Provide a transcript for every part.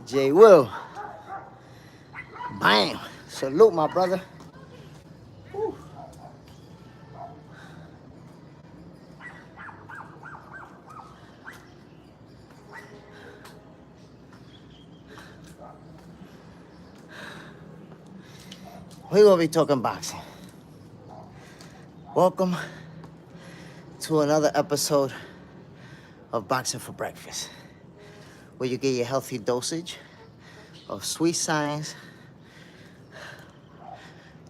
J. Will. Bam. Salute, my brother. Whew. We're going to be talking boxing. Welcome to another episode of Boxing for Breakfast, where you get your healthy dosage of sweet science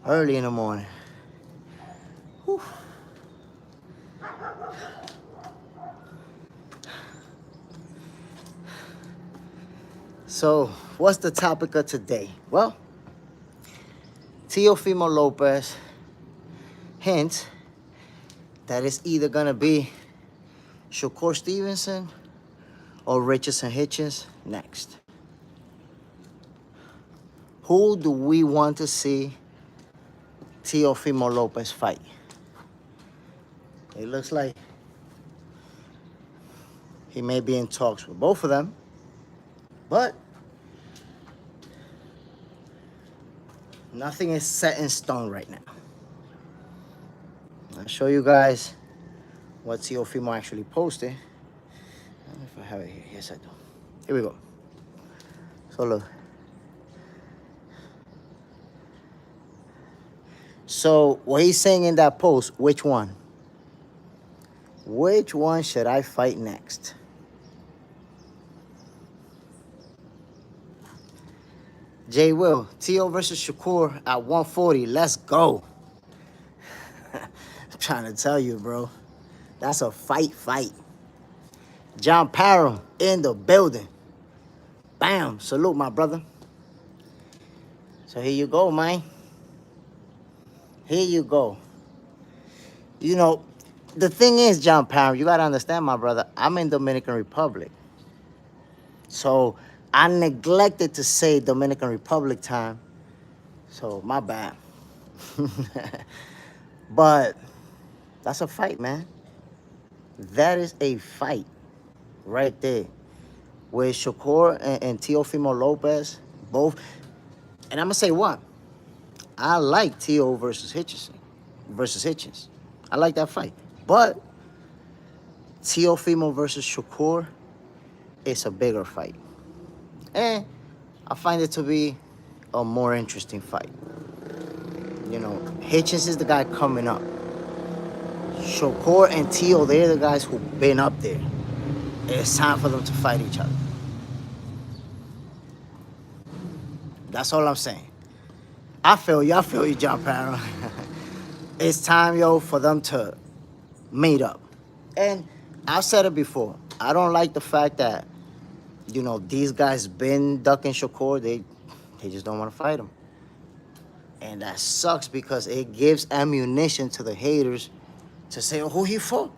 early in the morning. Whew. So, what's the topic of today? Well, Teofimo Lopez hints that it's either gonna be Shakur Stevenson or Richardson Hitchins next. Who do we want to see Teofimo Lopez fight? It looks like he may be in talks with both of them, but nothing is set in stone right now. I'll show you guys what Teofimo actually posted. I don't know if I have it here. Yes, I do. Here we go. So look. So what he's saying in that post, which one? Which one should I fight next? J. Will, Teo versus Shakur at 140. Let's go. I'm trying to tell you, bro. That's a fight. John Parham in the building. Bam. Salute, my brother. So here you go, man. Here you go. You know, the thing is, John Parham, you got to understand, my brother, I'm in Dominican Republic. So I neglected to say Dominican Republic time. So my bad. But that's a fight, man. That is a fight right there. With Shakur and Teofimo Lopez, both. And I'm going to say what? I like Teo versus Hitchins. I like that fight. But Teofimo versus Shakur is a bigger fight. And I find it to be a more interesting fight. You know, Hitchins is the guy coming up. Shakur and Teo, they're the guys who've been up there. It's time for them to fight each other. That's all I'm saying. I feel you, John Parham. It's time, yo, for them to meet up. And I've said it before. I don't like the fact that, you know, these guys been ducking Shakur. They just don't want to fight him. And that sucks because it gives ammunition to the haters to say, oh, who he fought?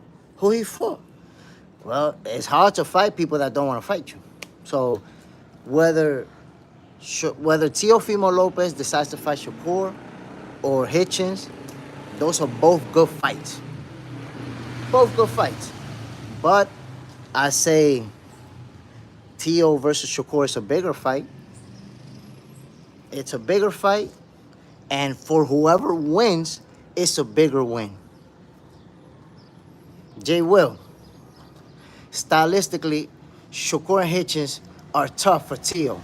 Well, it's hard to fight people that don't want to fight you. So whether Teofimo Lopez decides to fight Shakur or Hitchins, those are both good fights. Both good fights. But I say Teo versus Shakur is a bigger fight. It's a bigger fight. And for whoever wins, it's a bigger win. J. Will, stylistically, Shakur and Hitchins are tough for Teo.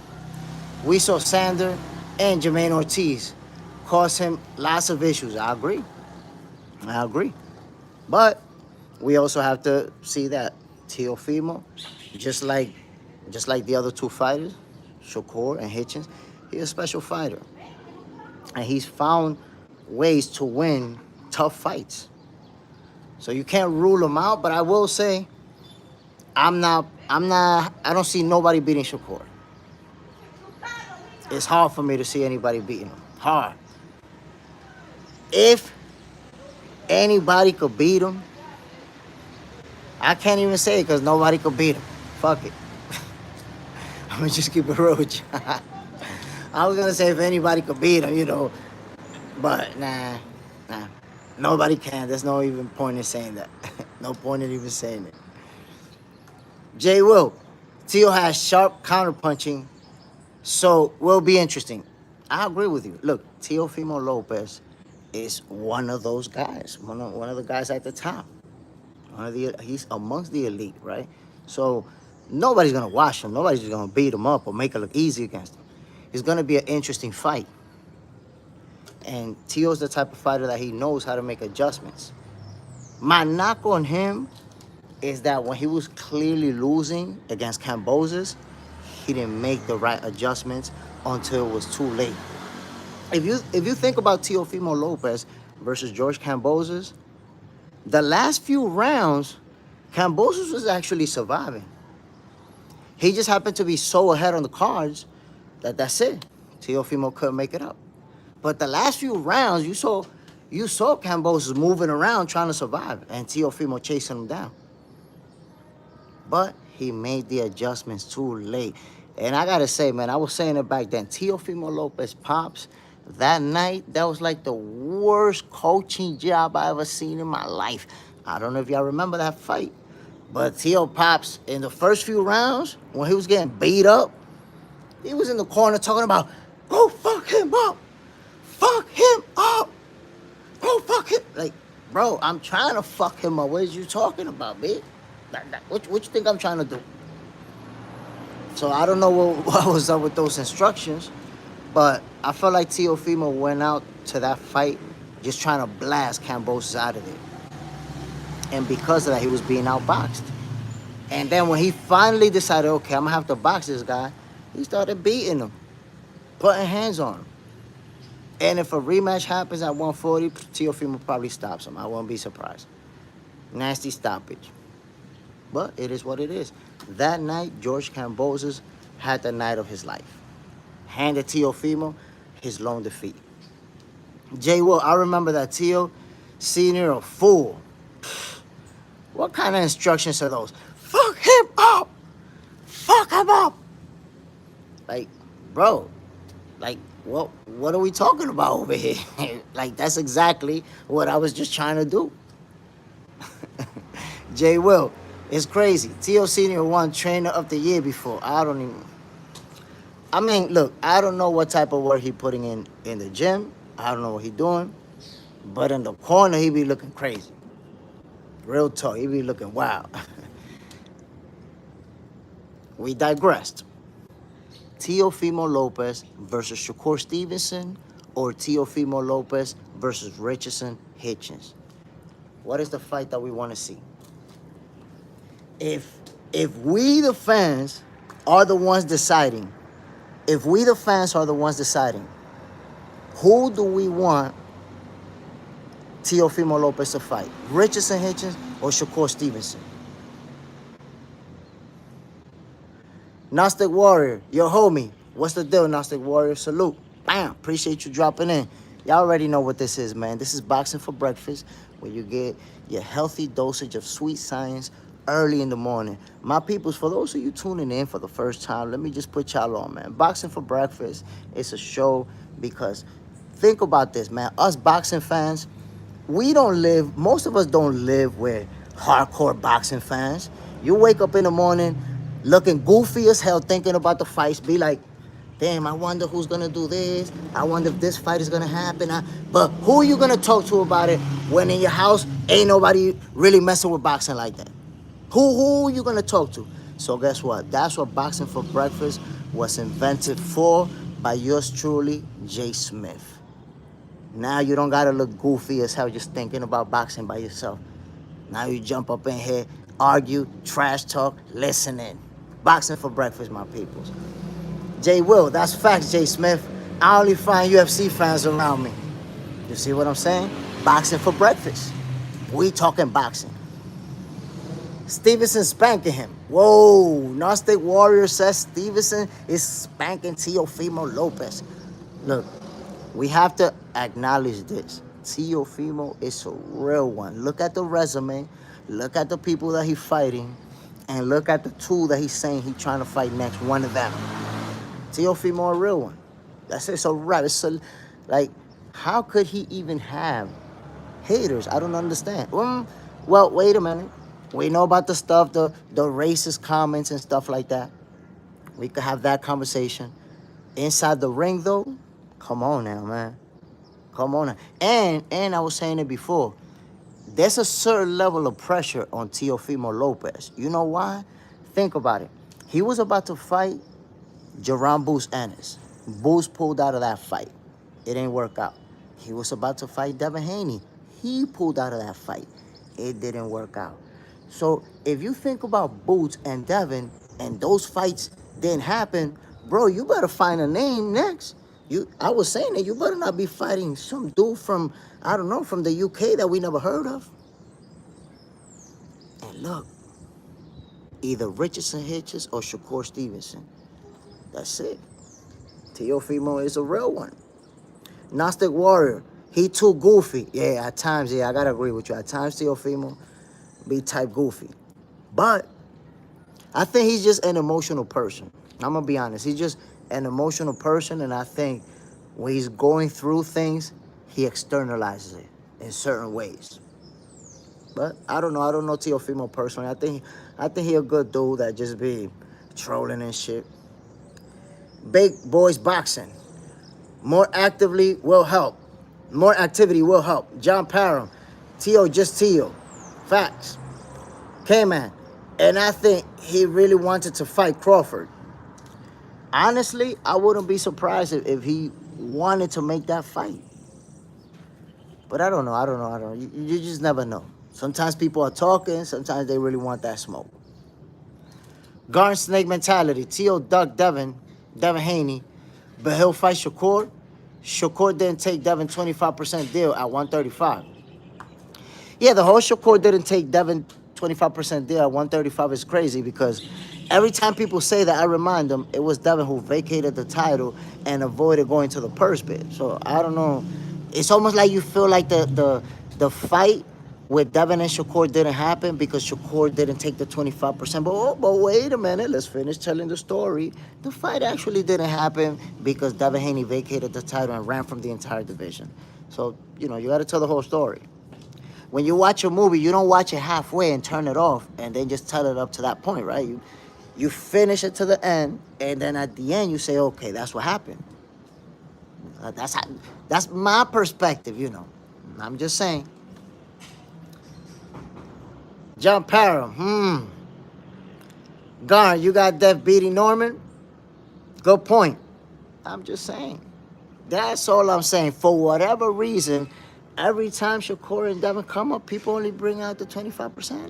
We saw Sander and Jermaine Ortiz cause him lots of issues. I agree. But we also have to see that Teofimo, just like the other two fighters, Shakur and Hitchins, he's a special fighter. And he's found ways to win tough fights. So you can't rule him out, but I will say, I don't see nobody beating Shakur. It's hard for me to see anybody beating him. Hard. If anybody could beat him, I can't even say it because nobody could beat him. Fuck it. I'm gonna just keep it real with you. I was gonna say if anybody could beat him, you know, but nah. Nobody can. There's no even point in saying that. No point in even saying it. Jay Will, Teo has sharp counterpunching, so will be interesting. I agree with you. Look, Teofimo Lopez is one of those guys, one of the guys at the top. He's amongst the elite, right? So nobody's gonna wash him. Nobody's just gonna beat him up or make it look easy against him. It's gonna be an interesting fight. And Teo's the type of fighter that he knows how to make adjustments. My knock on him is that when he was clearly losing against Kambosos, he didn't make the right adjustments until it was too late. If you think about Teofimo Lopez versus George Kambosos, the last few rounds, Kambosos was actually surviving. He just happened to be so ahead on the cards that's it. Teofimo couldn't make it up. But the last few rounds, you saw Kambosos moving around trying to survive, and Teofimo chasing him down. But he made the adjustments too late. And I gotta say, man, I was saying it back then. Teofimo Lopez pops that night, that was like the worst coaching job I ever seen in my life. I don't know if y'all remember that fight, but Teo pops in the first few rounds when he was getting beat up, he was in the corner talking about, "Go fuck him up, fuck him up, go fuck him." Like, bro, I'm trying to fuck him up. What are you talking about, bitch? What you think I'm trying to do? So I don't know what was up with those instructions, but I felt like Teofimo went out to that fight just trying to blast Kambosos out of there. And because of that, he was being outboxed. And then when he finally decided, okay, I'm going to have to box this guy, he started beating him, putting hands on him. And if a rematch happens at 140, Teofimo probably stops him. I won't be surprised. Nasty stoppage. But it is what it is. That night, George Kambosos had the night of his life. Handed Teofimo his lone defeat. Jay Will, I remember that Teo, senior, a fool. What kind of instructions are those? Fuck him up! Fuck him up! Like, bro, like, what are we talking about over here? Like, that's exactly what I was just trying to do. Jay Will, it's crazy. Teo Senior won Trainer of the Year before. I mean, look, I don't know what type of work he putting in the gym. I don't know what he doing. But in the corner, he be looking crazy. Real talk, he be looking wild. We digressed. Teofimo Lopez versus Shakur Stevenson or Teofimo Lopez versus Richardson Hitchins. What is the fight that we want to see? If we the fans are the ones deciding, who do we want Teofimo Lopez to fight? Richardson Hitchins or Shakur Stevenson? Gnostic Warrior, your homie. What's the deal, Gnostic Warrior? Salute. Bam. Appreciate you dropping in. Y'all already know what this is, man. This is Boxing for Breakfast, where you get your healthy dosage of sweet science early in the morning. My peoples, for those of you tuning in for the first time, let me just put y'all on, man. Boxing for Breakfast is a show because think about this, man. Us boxing fans, most of us don't live with hardcore boxing fans. You wake up in the morning looking goofy as hell, thinking about the fights, be like, damn, I wonder who's gonna do this. I wonder if this fight is gonna happen. But who are you gonna talk to about it when in your house ain't nobody really messing with boxing like that? Who are you gonna talk to? So guess what? That's what Boxing for Breakfast was invented for by yours truly, Jay Smith. Now you don't gotta look goofy as hell just thinking about boxing by yourself. Now you jump up in here, argue, trash talk, listen in. Boxing for Breakfast, my peoples. Jay Will, that's facts, Jay Smith. I only find UFC fans around me. You see what I'm saying? Boxing for Breakfast. We talking boxing. Stevenson spanking him. Whoa, Gnostic Warrior says Stevenson is spanking Teofimo Lopez. Look, we have to acknowledge this. Teofimo is a real one. Look at the resume. Look at the people that he's fighting. And look at the two that he's saying he's trying to fight next. One of them. Teofimo a real one. That's it. It's a rap. It's a, like, how could he even have haters? I don't understand. Well, wait a minute. We know about the stuff, the racist comments and stuff like that. We could have that conversation. Inside the ring, though, come on now, man. Come on now. And I was saying it before. There's a certain level of pressure on Teofimo Lopez. You know why? Think about it. He was about to fight Jerron Boots Ennis. Boots pulled out of that fight. It didn't work out. He was about to fight Devin Haney. He pulled out of that fight. It didn't work out. So if you think about Boots and Devin and those fights didn't happen, bro, you better find a name next. I was saying that you better not be fighting some dude from, I don't know, from the UK that we never heard of. And look, either Richardson Hitchins or Shakur Stevenson. That's it. Teofimo is a real one. Gnostic Warrior, he too goofy. Yeah, at times, I gotta agree with you. At times, Teofimo be type goofy. But I think he's just an emotional person. I'm gonna be honest. He's just an emotional person, and I think when he's going through things, he externalizes it in certain ways. But I don't know. I don't know Teofimo personally. I think he a good dude that just be trolling and shit. Big boys boxing. More activity will help. John Parham. Teo, just Teo. Facts. K-Man. And I think he really wanted to fight Crawford. Honestly, I wouldn't be surprised if he wanted to make that fight. But I don't know. You just never know. Sometimes people are talking. Sometimes they really want that smoke. Garden Snake mentality. Teo ducked Devin Haney. But he'll fight Shakur. Shakur didn't take Devin 25% deal at 135. Yeah, the whole Shakur didn't take Devin 25% deal at 135 is crazy because every time people say that, I remind them it was Devin who vacated the title and avoided going to the purse bid. So I don't know. It's almost like you feel like the fight with Devin and Shakur didn't happen because Shakur didn't take the 25%. But wait a minute, let's finish telling the story. The fight actually didn't happen because Devin Haney vacated the title and ran from the entire division. So, you got to tell the whole story. When you watch a movie, you don't watch it halfway and turn it off and then just tell it up to that point, right? You finish it to the end, and then at the end you say, okay, that's what happened. That's my perspective, I'm just saying. John Parham, Garn, you got Def beating Norman? Good point. I'm just saying. That's all I'm saying. For whatever reason, every time Shakur and Devin come up, people only bring out the 25%.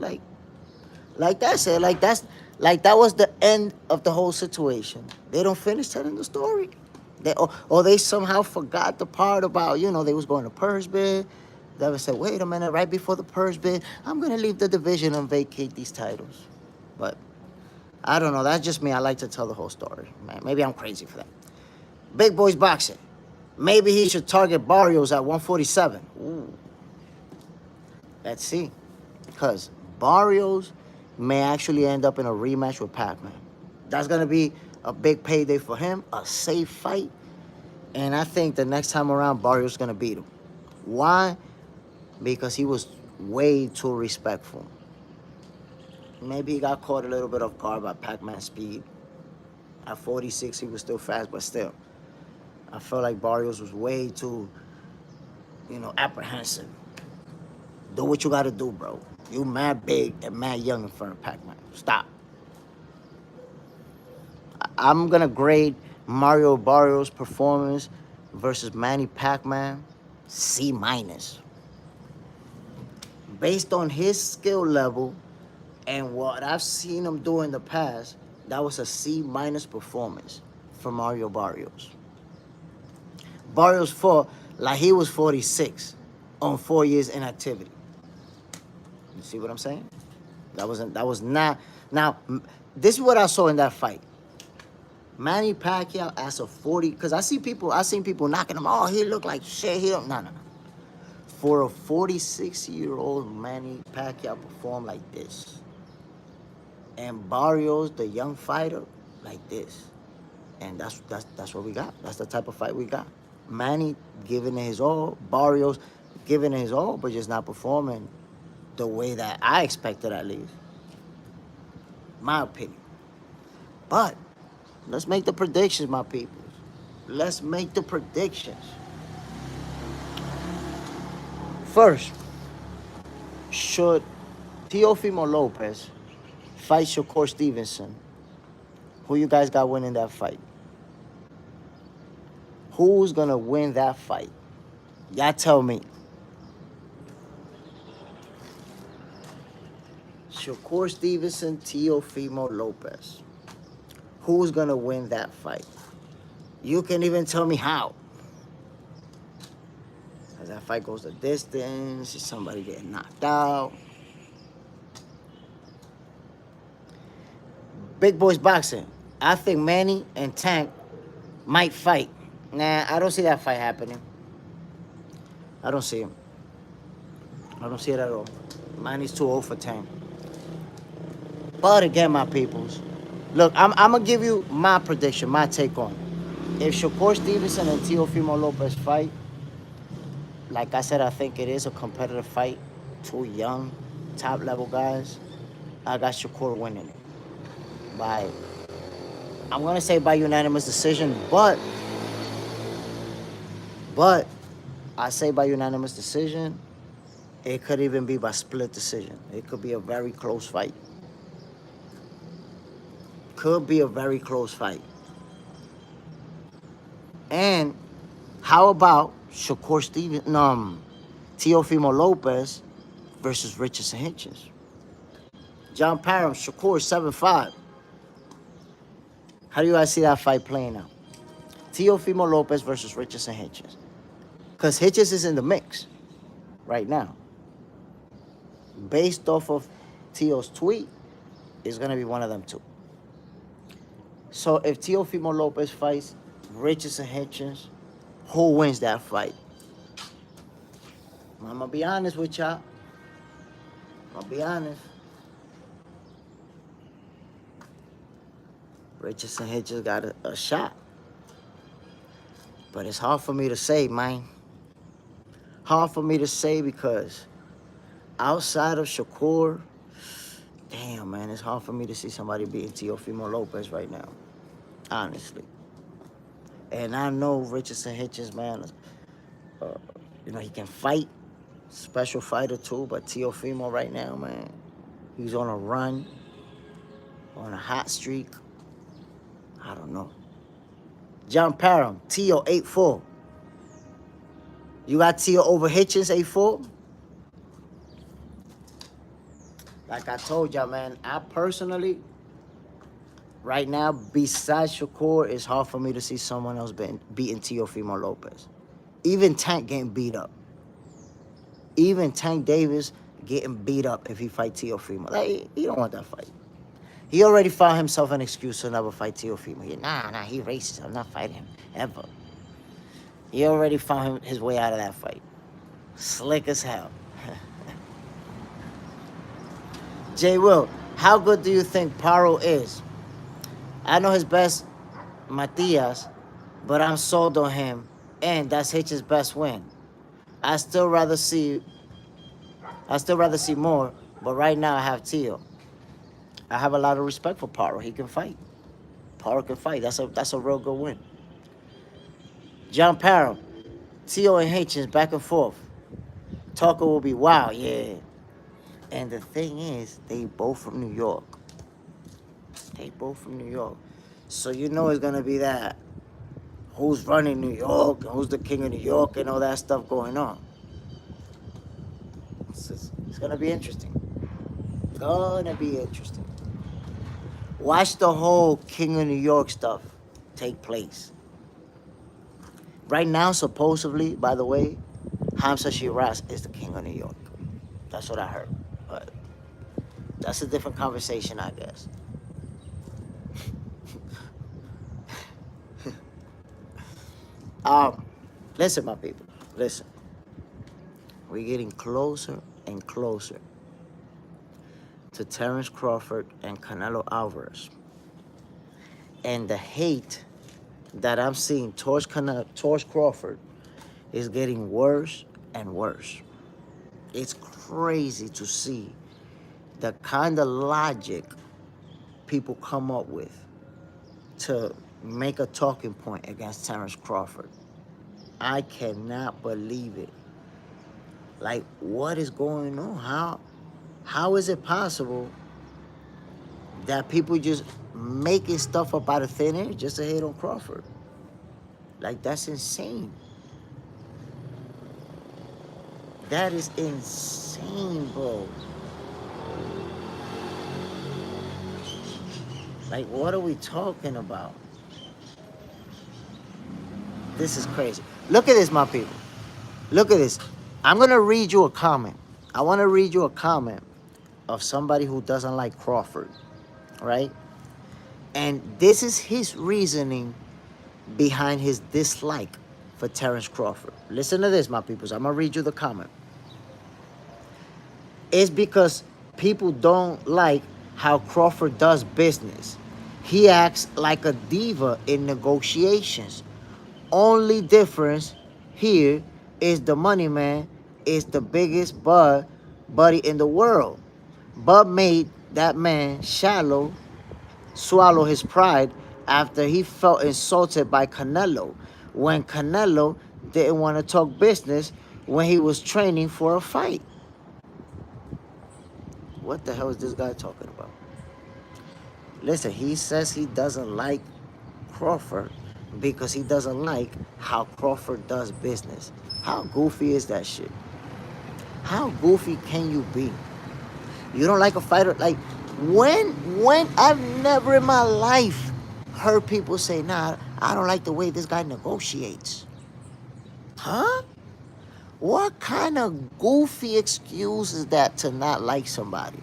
Like that's it. Like that was the end of the whole situation. They don't finish telling the story. Or they somehow forgot the part about, they was going to purse bid. Devin said, wait a minute, right before the purse bid, I'm going to leave the division and vacate these titles. But I don't know. That's just me. I like to tell the whole story. Man, maybe I'm crazy for that. Big boys boxing. Maybe he should target Barrios at 147. Ooh. Let's see. Because Barrios may actually end up in a rematch with Pac-Man. That's going to be a big payday for him, a safe fight. And I think the next time around, Barrios is going to beat him. Why? Because he was way too respectful. Maybe he got caught a little bit off guard by Pac-Man's speed. At 46, he was still fast, but still. I felt like Barrios was way too, apprehensive. Do what you got to do, bro. You mad big and mad young in front of Pac-Man. Stop. I'm going to grade Mario Barrios' performance versus Manny Pac-Man C-. Based on his skill level and what I've seen him do in the past, that was a C- performance for Mario Barrios. Barrios fought like he was 46 on 4 years inactivity. You see what I'm saying? That was not. Now, this is what I saw in that fight. Manny Pacquiao as a 40, because I seen people knocking him. Oh, he looked like shit. He don't. No. For a 46-year-old Manny Pacquiao performed like this, and Barrios, the young fighter, like this, and that's what we got. That's the type of fight we got. Manny giving it his all, Barrios giving it his all, but just not performing the way that I expected, at least. My opinion. But let's make the predictions, my people. Let's make the predictions. First, should Teofimo Lopez fight Shakur Stevenson? Who you guys got winning that fight? Who's going to win that fight? Y'all tell me. Shakur Stevenson, Teofimo Lopez. Who's going to win that fight? You can even tell me how. As that fight goes the distance, is somebody getting knocked out? Big Boys Boxing. I think Manny and Tank might fight. Nah, I don't see that fight happening. I don't see him. I don't see it at all. Manny's too old for Tank. But again, my peoples, look, I'm going to give you my prediction, my take on it. If Shakur Stevenson and Teofimo Lopez fight, like I said, I think it is a competitive fight. Two young, top-level guys. I got Shakur winning it. I'm going to say by unanimous decision, but I say by unanimous decision, it could even be by split decision. It could be a very close fight. Could be a very close fight. And how about Shakur Stevenson, Teofimo Lopez versus Richardson Hitchins? John Parham, Shakur 7-5. How do you guys see that fight playing out? Teofimo Lopez versus Richardson Hitchins. Because Hitchins is in the mix right now. Based off of Teo's tweet, it's going to be one of them two. So if Teofimo Lopez fights Richardson Hitchins, who wins that fight? I'm going to be honest with y'all. I'm going to be honest. Richardson Hitchins got a shot. But it's hard for me to say, man. Hard for me to say because outside of Shakur, damn, man, it's hard for me to see somebody beating Teofimo Lopez right now. Honestly. And I know Richardson Hitchins, man, he can fight. Special fighter too, but Teofimo right now, man, he's on a run, on a hot streak. I don't know. John Parham, Teo 8-4. You got Teo over Hitchins 8-4? Like I told y'all, man, I personally, right now, besides Shakur, it's hard for me to see someone else beating Teofimo Lopez. Even Tank getting beat up. Even Tank Davis getting beat up if he fight Teofimo. Like, he don't want that fight. He already found himself an excuse to never fight Teofimo. Nah, he racist. I'm not fighting him, ever. He already found his way out of that fight. Slick as hell. J. Will, how good do you think Paro is? I know his best, Matias, but I'm sold on him, and that's Hitch's best win. I still rather see more, but right now I have Teo. I have a lot of respect for Paro. He can fight. Paro can fight. That's a real good win. John Parham, Teo and Hitchins back and forth. Talker will be wild, yeah. And the thing is, they both from New York. So you know it's gonna be that. Who's running New York? Who's the king of New York? And all that stuff going on. It's gonna be interesting. Watch the whole King of New York stuff take place. Right now, supposedly, by the way, Hamza Shiraz is the King of New York. That's what I heard. But That's a different conversation, I guess. Listen, my people. Listen. We're getting closer and closer to Terence Crawford and Canelo Alvarez. And the hate that I'm seeing towards Crawford is getting worse and worse. It's crazy to see the kind of logic people come up with to make a talking point against Terence Crawford. I cannot believe it. Like, what is going on? How is it possible that people just making stuff up out of thin air just to hate on Crawford? Like, that's insane. That is insane, bro. Like, what are we talking about? This is crazy. Look at this, my people. Look at this. I'm going to read you a comment. I want to read you a comment of somebody who doesn't like Crawford, right? And this is his reasoning behind his dislike for Terence Crawford. Listen to this, my peoples. I'm going to read you the comment. It's because people don't like how Crawford does business. He acts like a diva in negotiations. Only difference here is the money man is the biggest buddy in the world. Bud made that man swallow his pride after he felt insulted by Canelo when Canelo didn't want to talk business when he was training for a fight. What the hell is this guy talking about? Listen, he says he doesn't like Crawford because he doesn't like how Crawford does business. How goofy is that shit? How goofy can you be? You don't like a fighter? Like, when I've never in my life heard people say, nah, I don't like the way this guy negotiates. Huh? What kind of goofy excuse is that to not like somebody?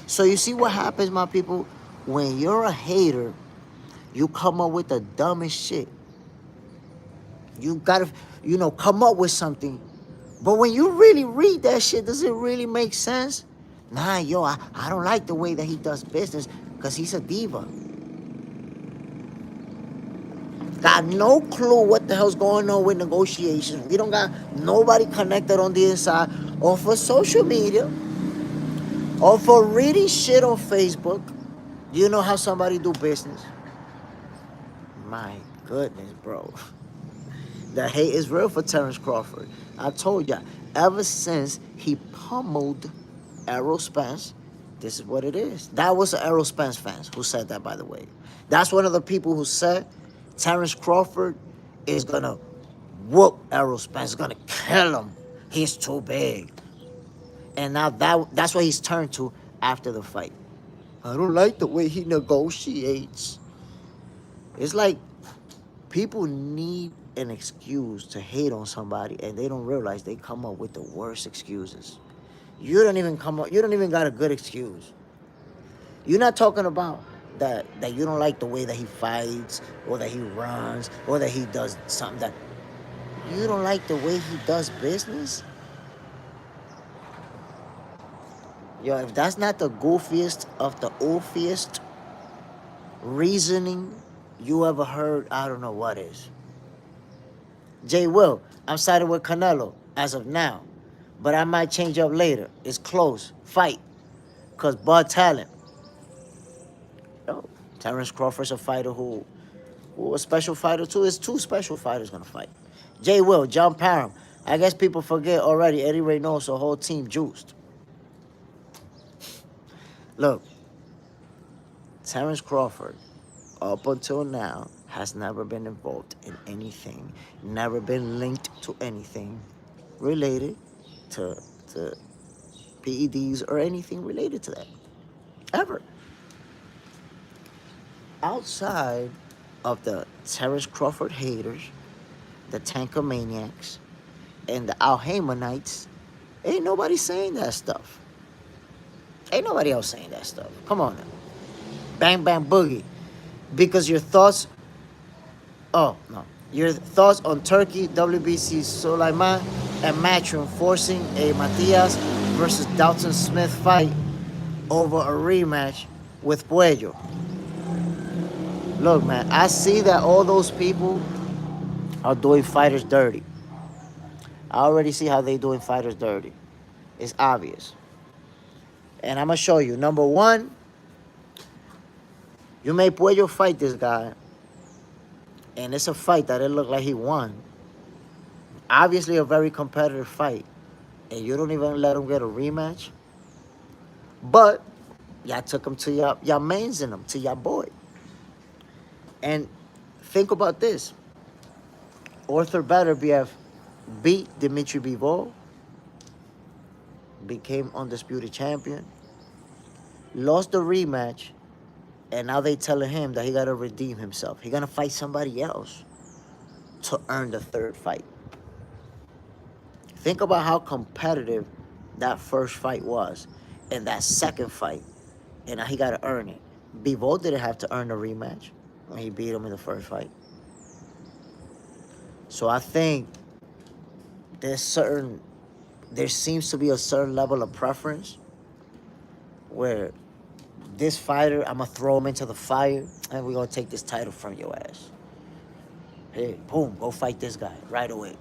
So you see what happens, my people? When you're a hater, you come up with the dumbest shit. You gotta, come up with something. But when you really read that shit, does it really make sense? Nah, yo, I don't like the way that he does business because he's a diva. Got no clue what the hell's going on with negotiations. We don't got nobody connected on the inside or for social media or for reading shit on Facebook. Do you know how somebody do business? My goodness, bro. The hate is real for Terence Crawford. I told ya, ever since he pummeled Errol Spence, this is what it is. That was the Errol Spence fans who said that, by the way. That's one of the people who said Terence Crawford is going to whoop Errol Spence, is going to kill him. He's too big. And now that's what he's turned to after the fight. I don't like the way he negotiates. It's like people need an excuse to hate on somebody, and they don't realize they come up with the worst excuses. You don't even got a good excuse. You're not talking about that you don't like the way that he fights, or that he runs, or that he does something that you don't like the way he does business. Yo, if that's not the goofiest of the oofiest reasoning you ever heard, I don't know what is. Jay Will, I'm siding with Canelo as of now, but I might change up later. It's close. Fight. Because Bud talent. Yo, Terence Crawford's a fighter who a special fighter too. It's two special fighters going to fight. Jay Will, John Parham. I guess people forget already. Eddie Reynoso, whole team juiced. Look, Terence Crawford, up until now, has never been involved in anything, never been linked to anything related to PEDs or anything related to that, ever. Outside of the Terence Crawford haters, the Tankamaniacs, and the Al Haymanites, ain't nobody saying that stuff. Ain't nobody else saying that stuff. Come on now. Bang Bang Boogie. Because your thoughts, oh, no. Your thoughts on Turkey, WBC Sulaiman, and Matchroom forcing a Matias versus Dalton Smith fight over a rematch with Puello. Look, man, I see that all those people are doing fighters dirty. I already see how they doing fighters dirty. It's obvious. And I'm going to show you. Number one, you made Puello fight this guy, and it's a fight that it looked like he won. Obviously a very competitive fight, and you don't even let him get a rematch. But y'all took him to y'all mains in him, to y'all boy. And think about this. Arthur Beterbiev beat Dmitry Bivol, became undisputed champion, lost the rematch, and now they telling him that he got to redeem himself. He going to fight somebody else to earn the third fight. Think about how competitive that first fight was and that second fight. And now he got to earn it. Bivol didn't have to earn the rematch when he beat him in the first fight. So I think there seems to be a certain level of preference where this fighter, I'm going to throw him into the fire and we're going to take this title from your ass. Hey, boom, go fight this guy right away.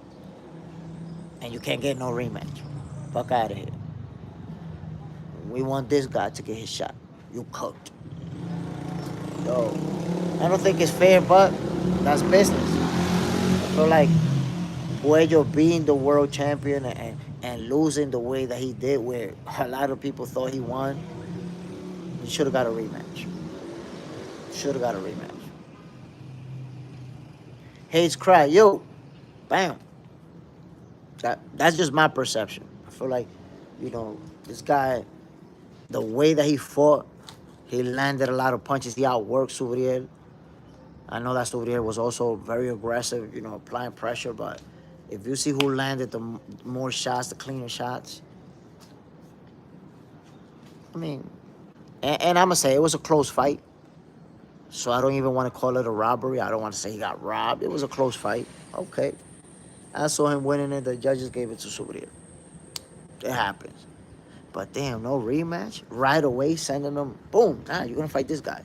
And you can't get no rematch. Fuck out of here. We want this guy to get his shot. You cooked. Yo, I don't think it's fair, but that's business. I feel like Puello being the world champion and losing the way that he did, where a lot of people thought he won, he should have got a rematch. Should have got a rematch. Hayes cry, yo, bam. That's just my perception. I feel like, this guy, the way that he fought, he landed a lot of punches. He outworked Subriel. I know that Subriel was also very aggressive, applying pressure, but if you see who landed the more shots, the cleaner shots, I mean, and I'm going to say it was a close fight. So I don't even want to call it a robbery. I don't want to say he got robbed. It was a close fight. Okay. I saw him winning it. The judges gave it to Subriel. It happens. But damn, no rematch? Right away, sending them, boom, nah, you're going to fight this guy.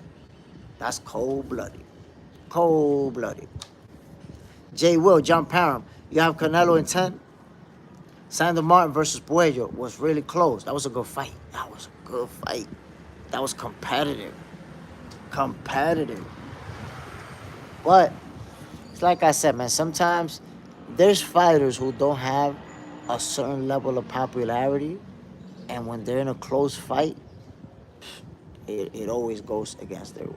That's cold-blooded. Cold-blooded. Jay Will, John Parham, you have Canelo in 10? Sandor Martin versus Puello was really close. That was a good fight. That was a good fight. That was competitive. Competitive. But it's like I said, man, sometimes there's fighters who don't have a certain level of popularity, and when they're in a close fight, it always goes against their,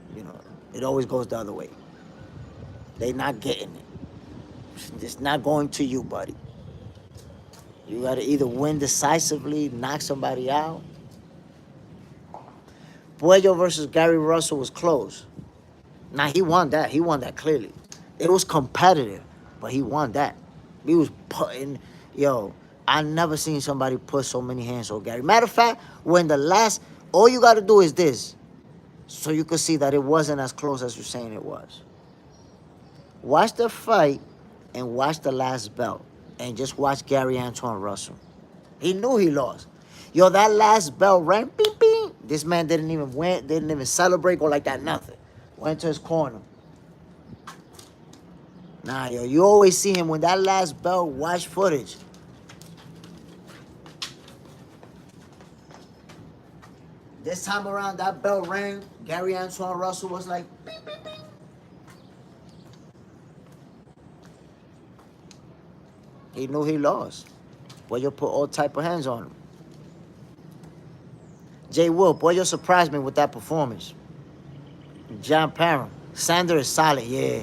it always goes the other way. They're not getting it. It's not going to you, buddy. You got to either win decisively, knock somebody out. Puello versus Gary Russell was close. Now, he won that. He won that clearly. It was competitive, but he won that. He was putting, I never seen somebody put so many hands on Gary. Matter of fact, all you got to do is this, so you can see that it wasn't as close as you're saying it was. Watch the fight and watch the last belt, and just watch Gary Antoine Russell. He knew he lost. That last bell rang, beep, beep. This man didn't even celebrate or like that, nothing. Went to his corner. Nah, you always see him when that last bell, watch footage. This time around, that bell rang. Gary Antoine Russell was like, beep, beep, beep. He knew he lost. Puello put all type of hands on him. Jay Will, Puello surprised me with that performance. John Parham, Sandor is solid, yeah.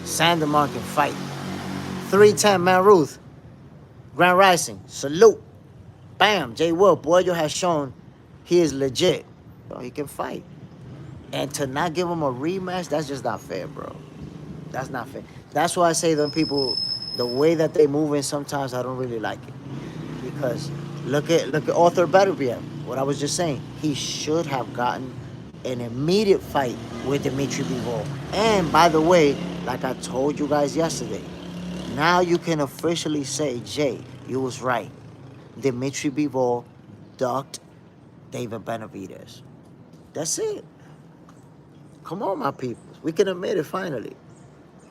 Sandor man can fight. 310, Man Ruth. Grand Rising, salute. Bam, Jay Will, Puello has shown he is legit. He can fight. And to not give him a rematch, that's just not fair, bro. That's not fair. That's why I say them people, the way that they move in, sometimes I don't really like it. Because look at Arthur Beterbiev. what I was just saying, he should have gotten an immediate fight with Dimitri Bivol. And by the way, like I told you guys yesterday, now you can officially say, Jay, you was right. Dimitri Bivol ducked David Benavidez. That's it. Come on, my people. We can admit it finally.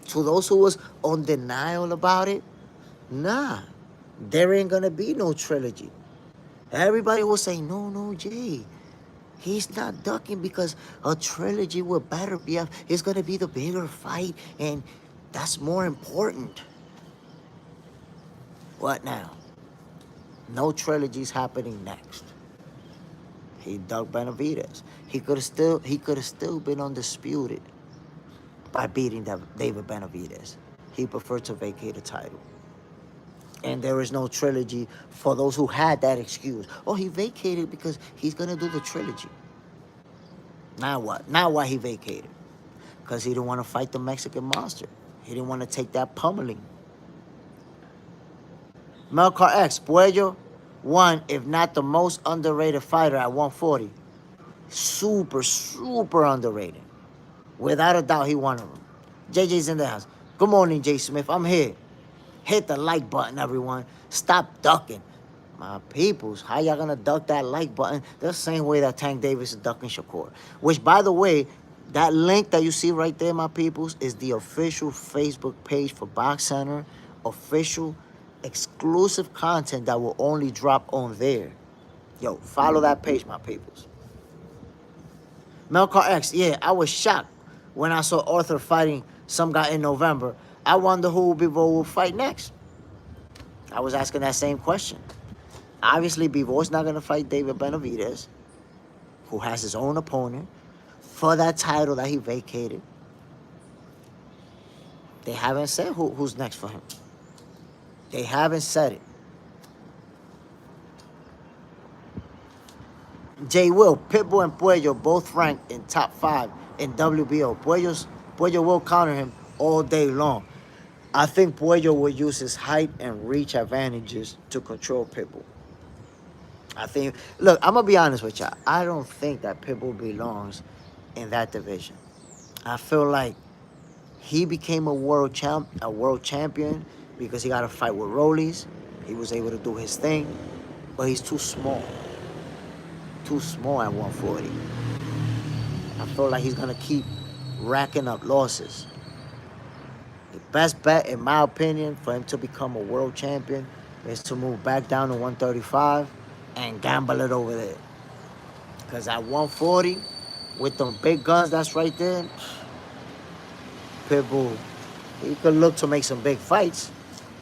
To those who was on denial about it, nah, there ain't gonna be no trilogy. Everybody will say, no, Jay. He's not ducking because a trilogy with Better BF is gonna be the bigger fight, and that's more important. What now? No trilogy's happening next. He ducked Benavidez. He could have still been undisputed by beating David Benavidez. He preferred to vacate the title. And there is no trilogy for those who had that excuse. Oh, he vacated because he's gonna do the trilogy. Now what? Now why he vacated? Because he didn't want to fight the Mexican monster. He didn't want to take that pummeling. Melcar X, Puello, one, if not the most underrated fighter at 140. Super underrated. Without a doubt, he one of them. JJ's in the house. Good morning, Jay Smith. I'm here. Hit the like button, everyone. Stop ducking. My peoples, how y'all gonna duck that like button the same way that Tank Davis is ducking Shakur? Which, by the way, that link that you see right there, my peoples, is the official Facebook page for Box Center. Official, exclusive content that will only drop on there. Yo, follow that page, my peoples. Melcar X, yeah, I was shocked when I saw Arthur fighting some guy in November. I wonder who Bivol will fight next. I was asking that same question. Obviously, Bivol's not going to fight David Benavidez, who has his own opponent, for that title that he vacated. They haven't said who's next for him. They haven't said it. Jay Will, Pitbull and Puello both ranked in top 5 in WBO. Puello will counter him all day long. I think Puello will use his height and reach advantages to control Pitbull. I think, look, I'm going to be honest with y'all. I don't think that Pitbull belongs in that division. I feel like he became a world champion because he got a fight with Rollies. He was able to do his thing, but he's too small. Too small at 140. I feel like he's going to keep racking up losses. The best bet, in my opinion, for him to become a world champion is to move back down to 135 and gamble it over there. Because at 140, with them big guns that's right there, Pitbull, he could look to make some big fights,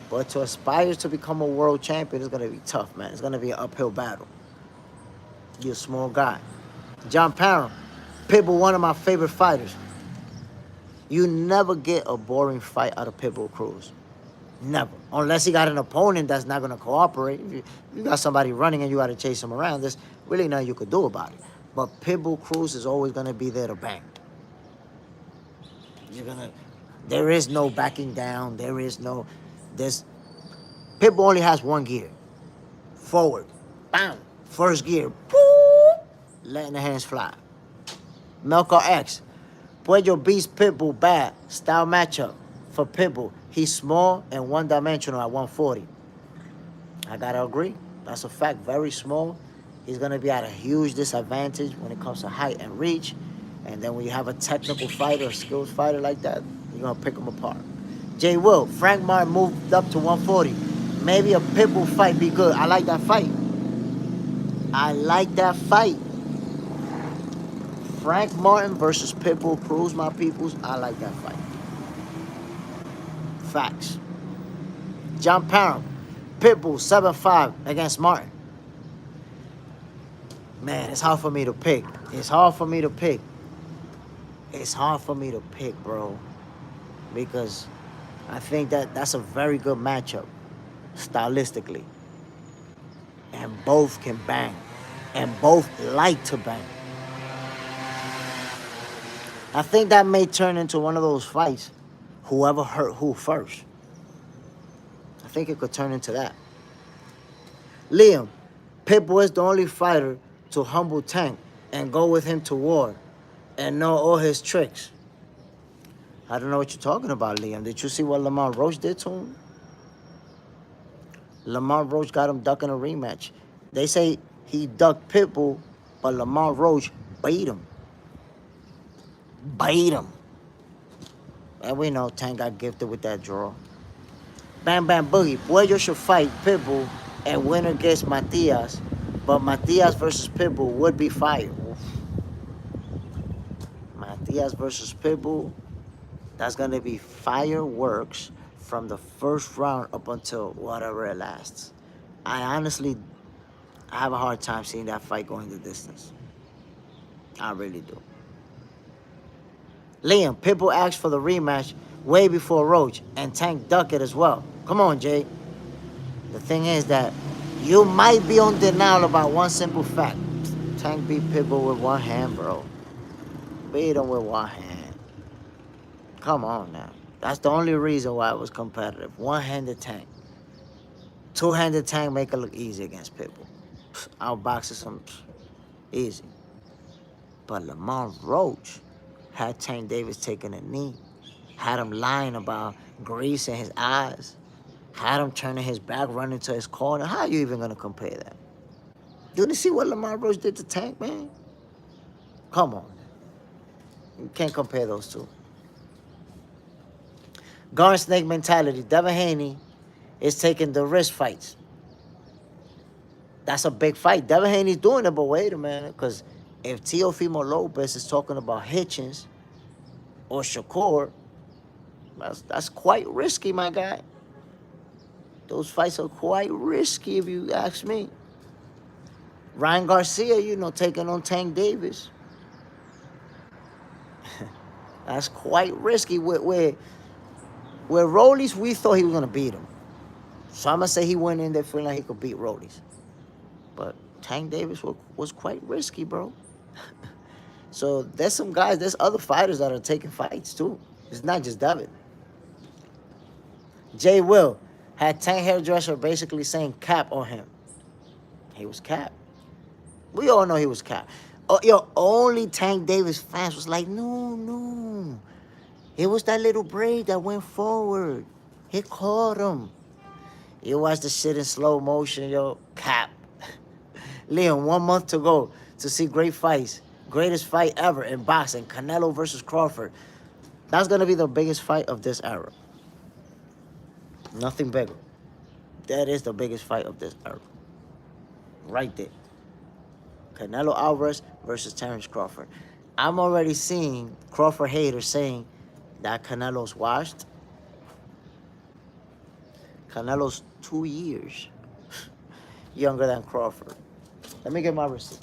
but to aspire to become a world champion is going to be tough, man. It's going to be an uphill battle. You're a small guy. John Parham, Pitbull, one of my favorite fighters. You never get a boring fight out of Pitbull Cruz. Never. Unless he got an opponent that's not going to cooperate. If you got somebody running and you got to chase him around, there's really nothing you could do about it. But Pitbull Cruz is always going to be there to bang. There is no backing down. Pitbull only has one gear. Forward. Bam. First gear. Boop. Letting the hands fly. Melcar X. Puello beats Pitbull bad. Style matchup for Pitbull. He's small and one-dimensional at 140. I gotta agree. That's a fact. Very small. He's gonna be at a huge disadvantage when it comes to height and reach. And then when you have a technical fighter, a skills fighter like that, you're gonna pick him apart. Jay Will, Frank Martin moved up to 140. Maybe a Pitbull fight be good. I like that fight. I like that fight. Frank Martin versus Pitbull Cruz, my peoples. I like that fight. Facts. John Parham, Pitbull 7-5 against Martin. Man, it's hard for me to pick. It's hard for me to pick, bro. Because I think that's a very good matchup, stylistically. And both can bang. And both like to bang. I think that may turn into one of those fights, whoever hurt who first. I think it could turn into that. Liam, Pitbull is the only fighter to humble Tank and go with him to war and know all his tricks. I don't know what you're talking about, Liam. Did you see what Lamont Roach did to him? Lamont Roach got him ducking a rematch. They say he ducked Pitbull, but Lamont Roach beat him. Beat him. And we know Tank got gifted with that draw. Bam Bam Boogie. Puello should fight Pitbull and winner gets Matias. But Matias versus Pitbull would be fire. Matias versus Pitbull. That's going to be fireworks from the first round up until whatever it lasts. I honestly have a hard time seeing that fight going the distance. I really do. Liam, Pitbull asked for the rematch way before Roach, and Tank ducked it as well. Come on, Jay. The thing is that you might be on denial about one simple fact. Tank beat Pitbull with one hand, bro. Beat him with one hand. Come on now. That's the only reason why it was competitive. One-handed Tank. Two-handed Tank make it look easy against Pitbull. Outboxes some easy. But Lamont Roach had Tank Davis taking a knee. Had him lying about grease in his eyes. Had him turning his back, running to his corner. How are you even going to compare that? Didn't you see what Lamont Roach did to Tank, man? Come on. You can't compare those two. Garden Snake mentality. Devin Haney is taking the risk fights. That's a big fight. Devin Haney's doing it, but wait a minute. Because if Teofimo Lopez is talking about Hitchins or Shakur, that's quite risky, my guy. Those fights are quite risky if you ask me. Ryan Garcia, you know, taking on Tank Davis. That's quite risky. Where Rollies, we thought he was going to beat him. So I'm going to say he went in there feeling like he could beat Rollies. But Tank Davis was quite risky, bro. So there's some guys, there's other fighters that are taking fights too. It's not just David. Jay Will had Tank Hairdresser basically saying cap on him. He was cap. We all know he was cap. Oh, yo, only Tank Davis fans was like, no. It was that little braid that went forward. He caught him. You watch the shit in slow motion, yo. Cap. Liam, 1 month to go to see great fights. Greatest fight ever in boxing. Canelo versus Crawford. That's going to be the biggest fight of this era. Nothing bigger. That is the biggest fight of this era. Right there. Canelo Alvarez versus Terence Crawford. I'm already seeing Crawford haters saying that Canelo's washed. Canelo's 2 years younger than Crawford. Let me get my receipt.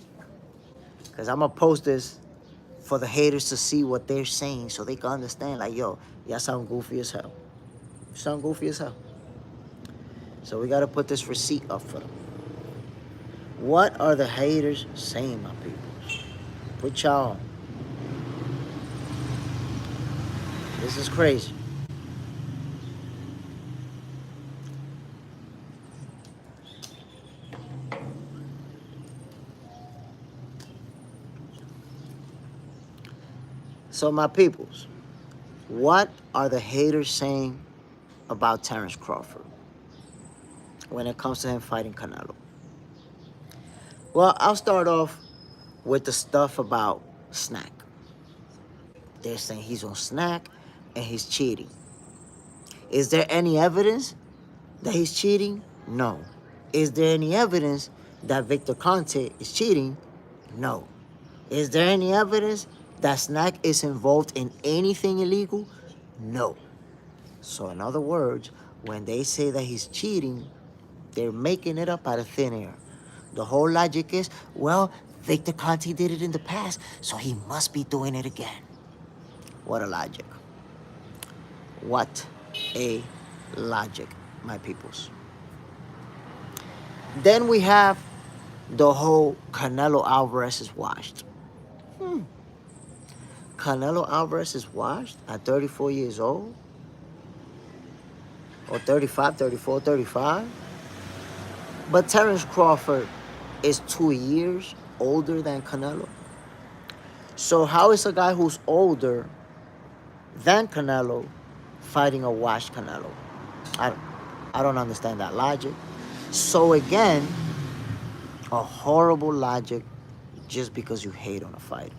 Because I'm going to post this for the haters to see what they're saying so they can understand, like, yo, y'all sound goofy as hell. You sound goofy as hell. So we got to put this receipt up for them. What are the haters saying, my people? Put y'all on. This is crazy. So, my peoples, what are the haters saying about Terence Crawford when it comes to him fighting Canelo? Well, I'll start off with the stuff about Snack. They're saying he's on Snack and he's cheating. Is there any evidence that he's cheating? No. Is there any evidence that Victor Conte is cheating? No. Is there any evidence that Snack is involved in anything illegal? No. So in other words, when they say that he's cheating, they're making it up out of thin air. The whole logic is, well, Victor Conte did it in the past, so he must be doing it again. What a logic. What a logic, my peoples. Then we have the whole Canelo Alvarez is washed. Canelo Alvarez is washed at 34 years old? Or 35, 34, 35? But Terence Crawford is 2 years older than Canelo. So how is a guy who's older than Canelo fighting a washed Canelo? I don't, I don't understand that logic. So again, a horrible logic just because you hate on a fighter.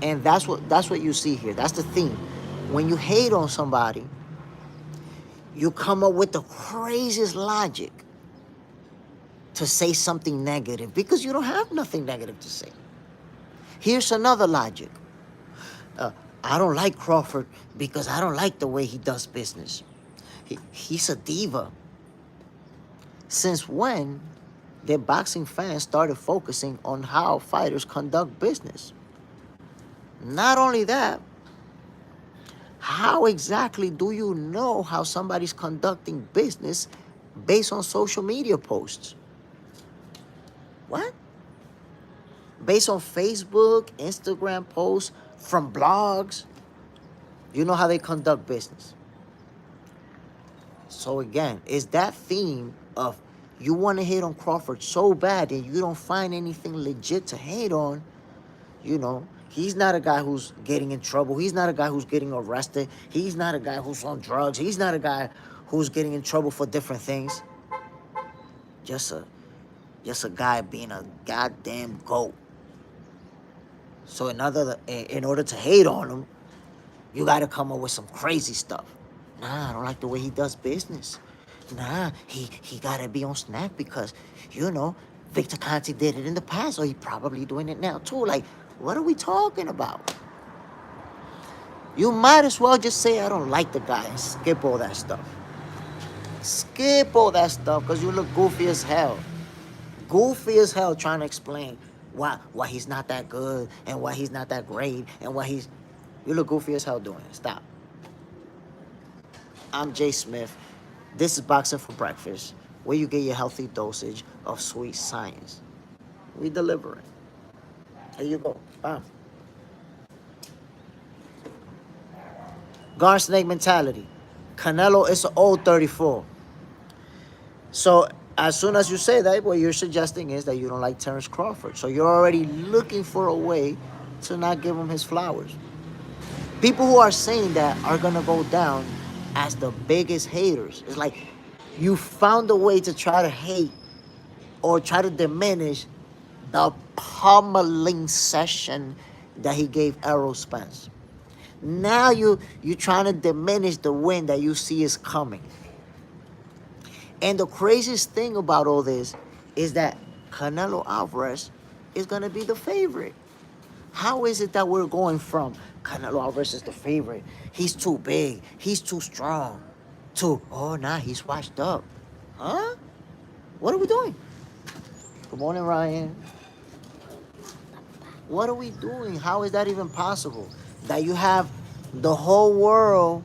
And that's what you see here. That's the theme. When you hate on somebody, you come up with the craziest logic to say something negative because you don't have nothing negative to say. Here's another logic. I don't like Crawford because I don't like the way he does business. He's a diva. Since when did boxing fans started focusing on how fighters conduct business? Not only that, how exactly do you know how somebody's conducting business based on social media posts? What? Based on Facebook, Instagram posts, from blogs, you know how they conduct business. So again, it's that theme of you want to hate on Crawford so bad and you don't find anything legit to hate on. You know, he's not a guy who's getting in trouble. He's not a guy who's getting arrested. He's not a guy who's on drugs. He's not a guy who's getting in trouble for different things. Just a guy being a goddamn goat. So in order to hate on him, you got to come up with some crazy stuff. Nah, I don't like the way he does business. Nah, he got to be on Snap because, you know, Victor Conte did it in the past, or he probably doing it now too. Like, what are we talking about? You might as well just say, I don't like the guy and skip all that stuff. Skip all that stuff because you look goofy as hell. Goofy as hell trying to explain why he's not that good and why he's not that great and why he's... You look goofy as hell doing it. Stop. I'm Jay Smith. This is Boxing for Breakfast, where you get your healthy dosage of sweet science. We deliver it. Here you go. Bam. Garden snake mentality. Canelo is an old 34. So as soon as you say that, what you're suggesting is that you don't like Terence Crawford. So you're already looking for a way to not give him his flowers. People who are saying that are going to go down as the biggest haters. It's like you found a way to try to hate or try to diminish the pummeling session that he gave Errol Spence. Now you're trying to diminish the win that you see is coming. And the craziest thing about all this is that Canelo Alvarez is going to be the favorite. How is it that we're going from Canelo Alvarez is the favorite, he's too big, he's too strong, to, oh, nah, he's washed up? Huh? What are we doing? Good morning, Ryan. What are we doing? How is that even possible? That you have the whole world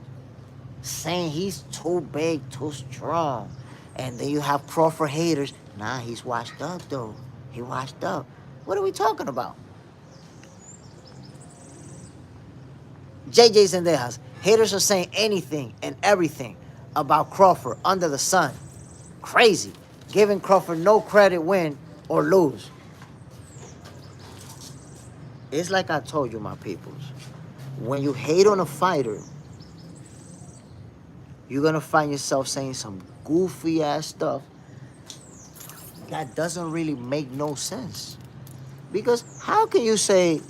saying he's too big, too strong. And then you have Crawford haters. Nah, he's washed up, though. He washed up. What are we talking about? JJ Zendejas. Haters are saying anything and everything about Crawford under the sun. Crazy. Giving Crawford no credit, win or lose. It's like I told you, my peoples. When you hate on a fighter, you're going to find yourself saying some goofy ass stuff that doesn't really make no sense. Because how can you say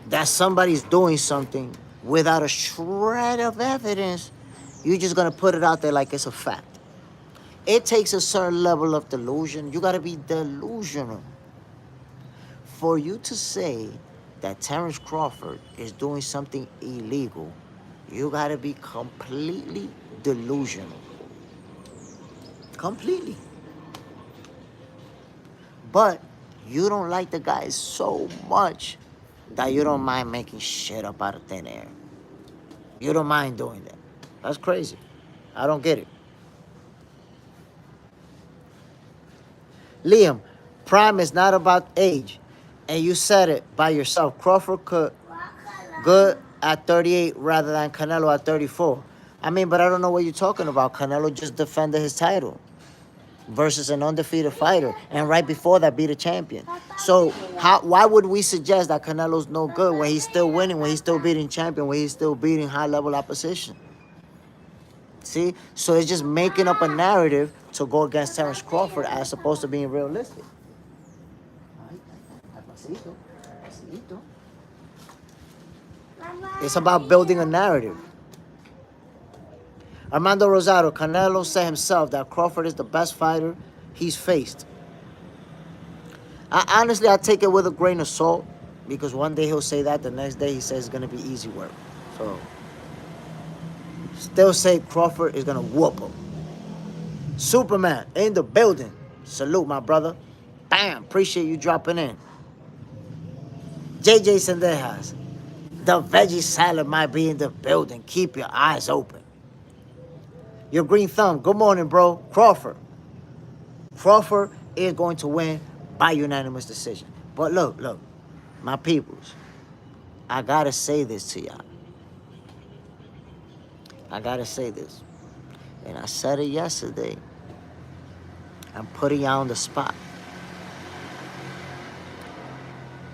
that somebody's doing something without a shred of evidence? You're just going to put it out there like it's a fact. It takes a certain level of delusion. You got to be delusional for you to say that Terence Crawford is doing something illegal. You got to be completely delusional. Completely. But you don't like the guy so much that you don't mind making shit up out of thin air. You don't mind doing that. That's crazy. I don't get it. Liam, prime is not about age. And you said it by yourself. Crawford could good at 38 rather than Canelo at 34. I mean, but I don't know what you're talking about. Canelo just defended his title. versus an undefeated fighter, and right before that beat a champion. So why would we suggest that Canelo's no good when he's still winning, when he's still beating champion, when he's still beating high-level opposition? See? So it's just making up a narrative to go against Terence Crawford as opposed to being realistic. It's about building a narrative. Armando Rosado, Canelo said himself that Crawford is the best fighter he's faced. Honestly, I take it with a grain of salt, because one day he'll say that, the next day he says it's going to be easy work. So, still say Crawford is going to whoop him. Superman in the building. Salute, my brother. Bam, appreciate you dropping in. JJ Sendejas, the veggie salad might be in the building. Keep your eyes open. Your green thumb, good morning, bro. Crawford is going to win by unanimous decision. But look, my peoples, I gotta say this to y'all. I gotta say this. And I said it yesterday. I'm putting y'all on the spot.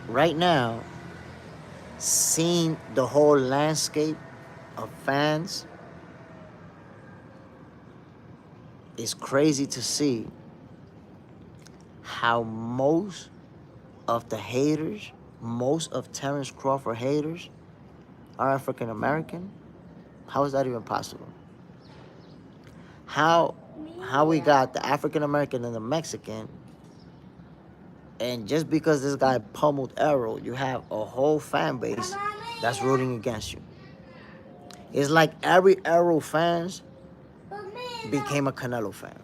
Right now, seeing the whole landscape of fans, it's crazy to see how most of the haters, most of Terence Crawford haters are African American. How is that even possible? How we got the African American and the Mexican, and just because this guy pummeled Arrow, you have a whole fan base that's rooting against you. It's like every Arrow fans became a Canelo fan.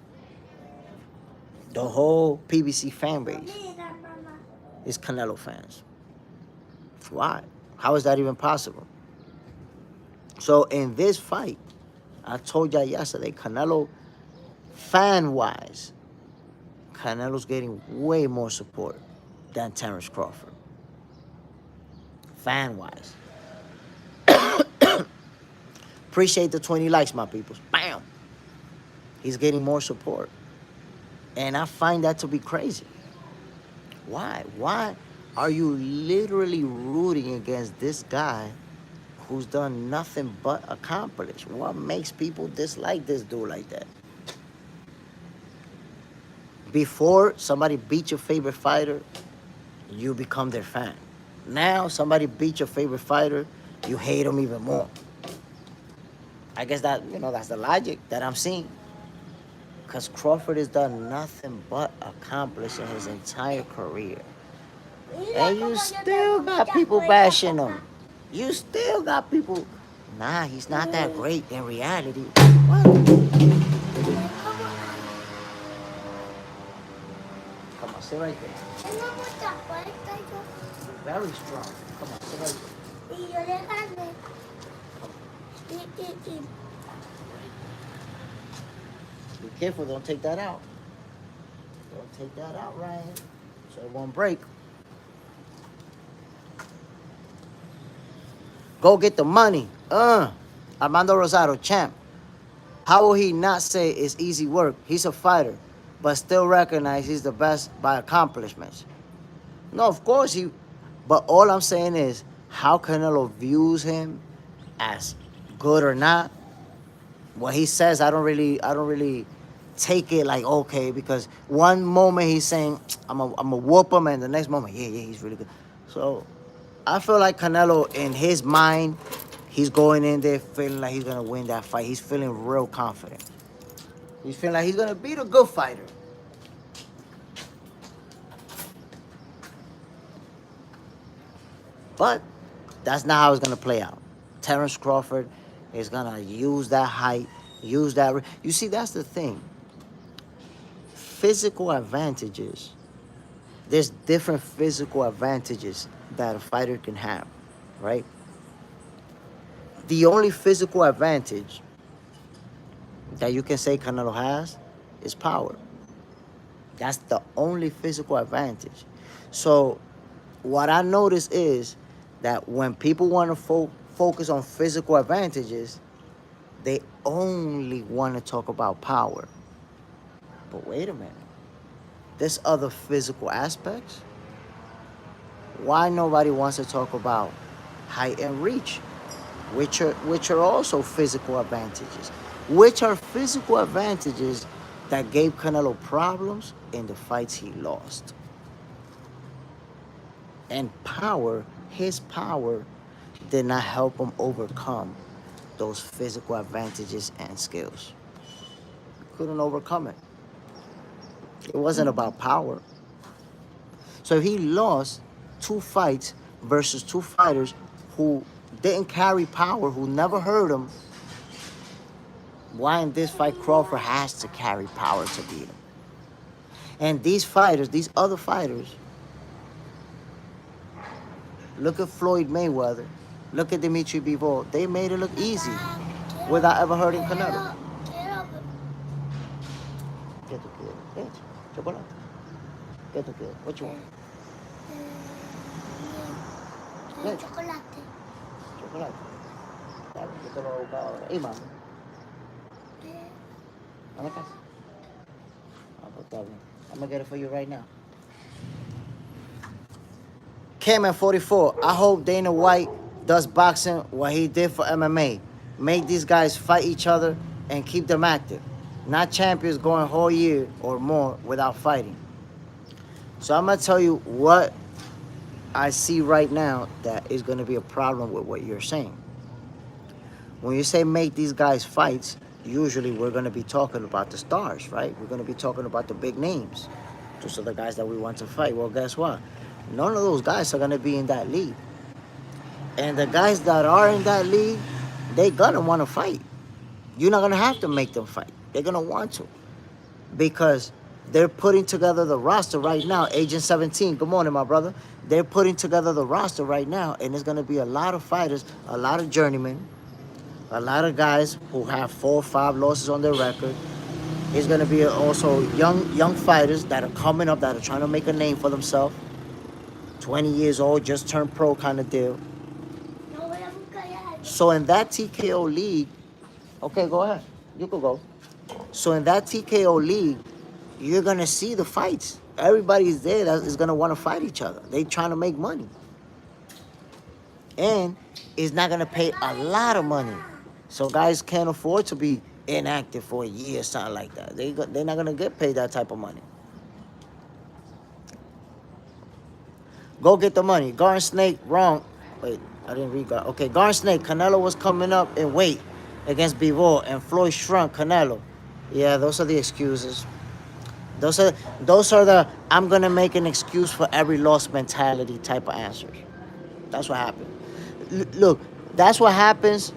The whole PBC fan base is Canelo fans. Why? How is that even possible? So in this fight, I told y'all yesterday, Canelo, fan-wise, Canelo's getting way more support than Terence Crawford. Fan-wise. Appreciate the 20 likes, my peoples. Bam! He's getting more support. And I find that to be crazy. Why? Why are you literally rooting against this guy who's done nothing but accomplish? What makes people dislike this dude like that? Before somebody beat your favorite fighter, you become their fan. Now somebody beat your favorite fighter, you hate him even more. I guess that, that's the logic that I'm seeing. Because Crawford has done nothing but accomplish in his entire career. And you still got people bashing him. You still got people, nah, he's not that great in reality. What? Come on, sit right there. Very strong. Come on, sit right there. Be careful, don't take that out. Don't take that out, Ryan. So it won't break. Go get the money. Armando Rosado, champ. How will he not say it's easy work? He's a fighter, but still recognize he's the best by accomplishments. No, of course he, but all I'm saying is how Canelo views him as good or not. What he says, I don't really take it like, okay, because one moment he's saying, I'm a whoop him, and the next moment, yeah, he's really good. So I feel like Canelo, in his mind, he's going in there feeling like he's going to win that fight. He's feeling real confident. He's feeling like he's going to beat a good fighter. But that's not how it's going to play out. Terence Crawford is going to use that height, use that. You see, that's the thing. Physical advantages. There's different physical advantages that a fighter can have, right? The only physical advantage that you can say Canelo has is power. That's the only physical advantage. So what I notice is that when people want to focus on physical advantages, they only want to talk about power. But wait a minute. There's other physical aspects. Why nobody wants to talk about height and reach, which are also physical advantages, which are physical advantages that gave Canelo problems in the fights he lost. And power, his power, did not help him overcome those physical advantages and skills. He couldn't overcome it. It wasn't about power. So if he lost 2 fights versus 2 fighters who didn't carry power, who never hurt him, why in this fight Crawford has to carry power to beat him? And these fighters, these other fighters, look at Floyd Mayweather, look at Dimitri Bivol, they made it look easy without ever hurting Canelo. ¿Qué tú quieres? Chocolate. ¿Qué tú quieres? What you want? Chocolate. Chocolate. Dale, yo te lo voy a buscar ahora. ¿Y mami? ¿A la casa? Ah, pues está bien. I'm gonna get it for you right now. Cayman 44. I hope Dana White does boxing what he did for MMA. Make these guys fight each other and keep them active. Not champions going a whole year or more without fighting. So I'm gonna tell you what I see right now that is gonna be a problem with what you're saying. When you say make these guys fights, usually we're gonna be talking about the stars, right? We're gonna be talking about the big names. Those are the guys that we want to fight. Well, guess what? None of those guys are gonna be in that league. And the guys that are in that league, they gonna wanna fight. You're not gonna have to make them fight. They're gonna want to. Because they're putting together the roster right now. Agent 17, good morning, my brother. They're putting together the roster right now, and there's gonna be a lot of fighters, a lot of journeymen, a lot of guys who have 4 or 5 losses on their record. There's gonna be also young fighters that are coming up that are trying to make a name for themselves. 20 years old, just turned pro kind of deal. So in that TKO league, okay, go ahead. You can go. So in that TKO league, you're gonna see the fights. Everybody's there that is gonna want to fight each other. They trying to make money. And it's not gonna pay a lot of money. So guys can't afford to be inactive for a year or something like that. They're not gonna get paid that type of money. Go get the money. Garden Snake, wrong. Wait, I didn't read that. Okay, Garden Snake, Canelo was coming up in weight against Bivol, and Floyd shrunk Canelo. Yeah, those are the excuses. Those are the I'm gonna make an excuse for every loss mentality type of answers. That's what happened. Look, that's what happens.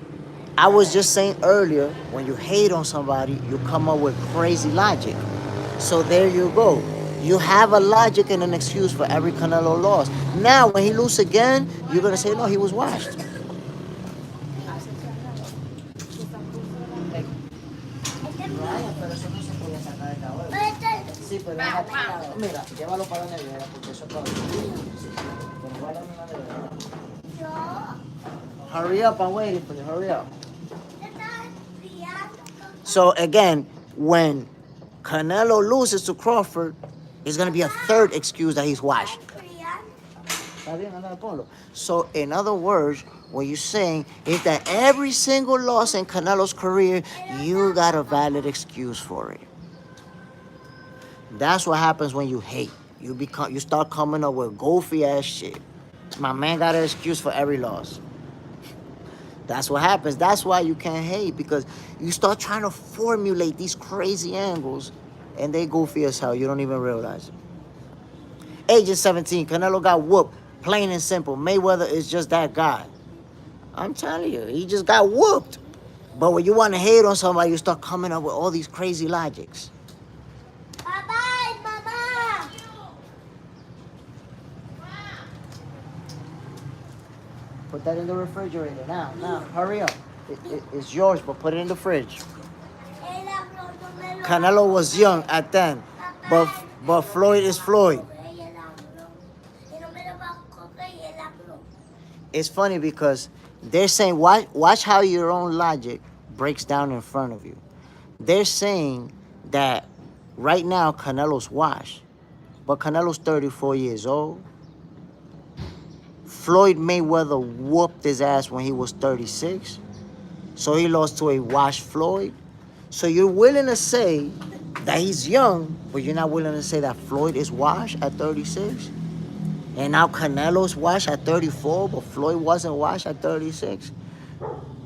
I was just saying earlier, when you hate on somebody, you come up with crazy logic. So there you go. You have a logic and an excuse for every Canelo loss. Now, when he loses again, you're gonna say, no, he was washed. Sí, pero mira, llévalo para la nevera porque eso todo. Hurry up, I'm waiting for you. Hurry up. So again, when Canelo loses to Crawford, it's gonna be a third excuse that he's washed. So in other words, what you're saying is that every single loss in Canelo's career, you got a valid excuse for it. That's what happens when you hate. You start coming up with goofy ass shit. My man got an excuse for every loss. That's what happens. That's why you can't hate, because you start trying to formulate these crazy angles and they goofy as hell. You don't even realize it. Agent 17, Canelo got whooped. Plain and simple. Mayweather is just that guy. I'm telling you, he just got whooped. But when you want to hate on somebody, you start coming up with all these crazy logics. Bye-bye, Mama. Put that in the refrigerator now. Hurry up. It's yours, but put it in the fridge. Canelo was young at then, but Floyd is Floyd. It's funny because they're saying, watch how your own logic breaks down in front of you. They're saying that Right now, Canelo's washed. But Canelo's 34 years old. Floyd Mayweather whooped his ass when he was 36. So he lost to a washed Floyd. So you're willing to say that he's young, but you're not willing to say that Floyd is washed at 36? And now Canelo's washed at 34, but Floyd wasn't washed at 36?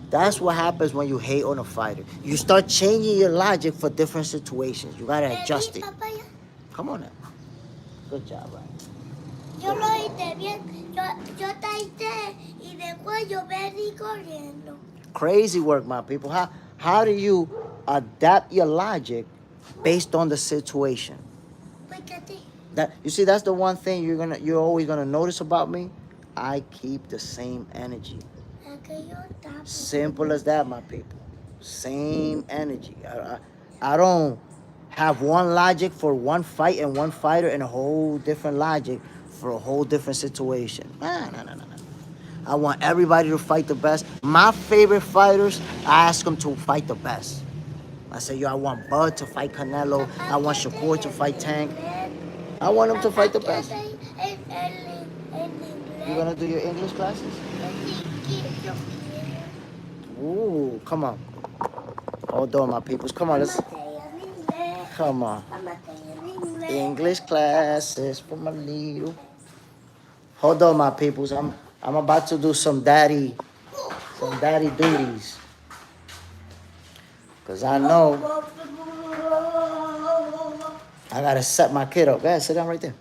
That's what happens when you hate on a fighter. You start changing your logic for different situations. You gotta adjust it. Come on now. Good job, Ryan. Yo lo hice bien. Yo taité y después yo vení corriendo. Crazy work, my people. How do you adapt your logic based on the situation? Fíjate. That you see, that's the one thing you're always gonna notice about me. I keep the same energy. Aquello está. Simple as that, my people. Same energy. I don't have one logic for one fight and one fighter and a whole different logic for a whole different situation. No. I want everybody to fight the best. My favorite fighters, I ask them to fight the best. I say, yo, I want Bud to fight Canelo. I want Shakur to fight Tank. I want them to fight the best. You gonna do your English classes? Ooh, come on. Hold on, my peoples. Come on, let's. Come on. English classes for my little. Hold on, my peoples. I'm about to do some daddy duties. Cause I know I gotta set my kid up. Go ahead, sit down right there.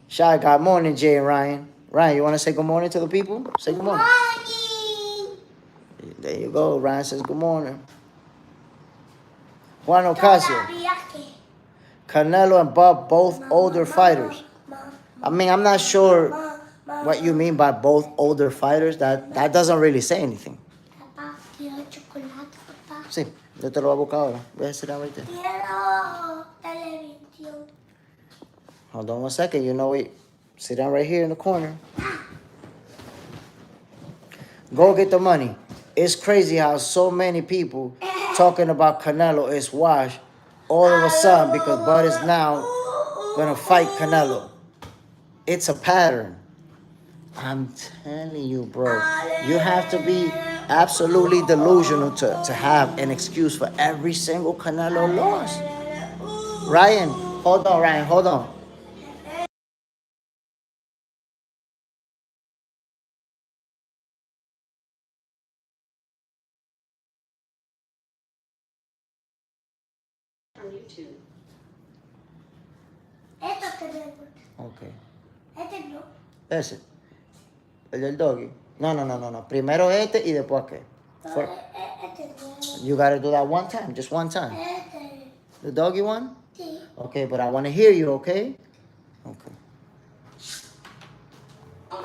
Shy God, morning, Jay and Ryan. Ryan, you wanna say good morning to the people? Say good morning. There you go. Ryan says good morning. Juan Ocasio. Canelo and Bob, both older fighters. I mean, I'm not sure what you mean by both older fighters. That doesn't really say anything. Sí, yo te lo voy a buscar ahora. Voy a sit down right there. Hold on one second. You know it. Sit down right here in the corner. Go get the money. It's crazy how so many people talking about Canelo is washed all of a sudden because Bud is now going to fight Canelo. It's a pattern. I'm telling you, bro. You have to be absolutely delusional to have an excuse for every single Canelo loss. Ryan, hold on, Ryan, hold on. On YouTube. Okay. No. Ese. El del doggy. No. Primero este y después aquel. You gotta do that one time, just one time. The doggy one? Sí. Okay, but I want to hear you, okay? Okay.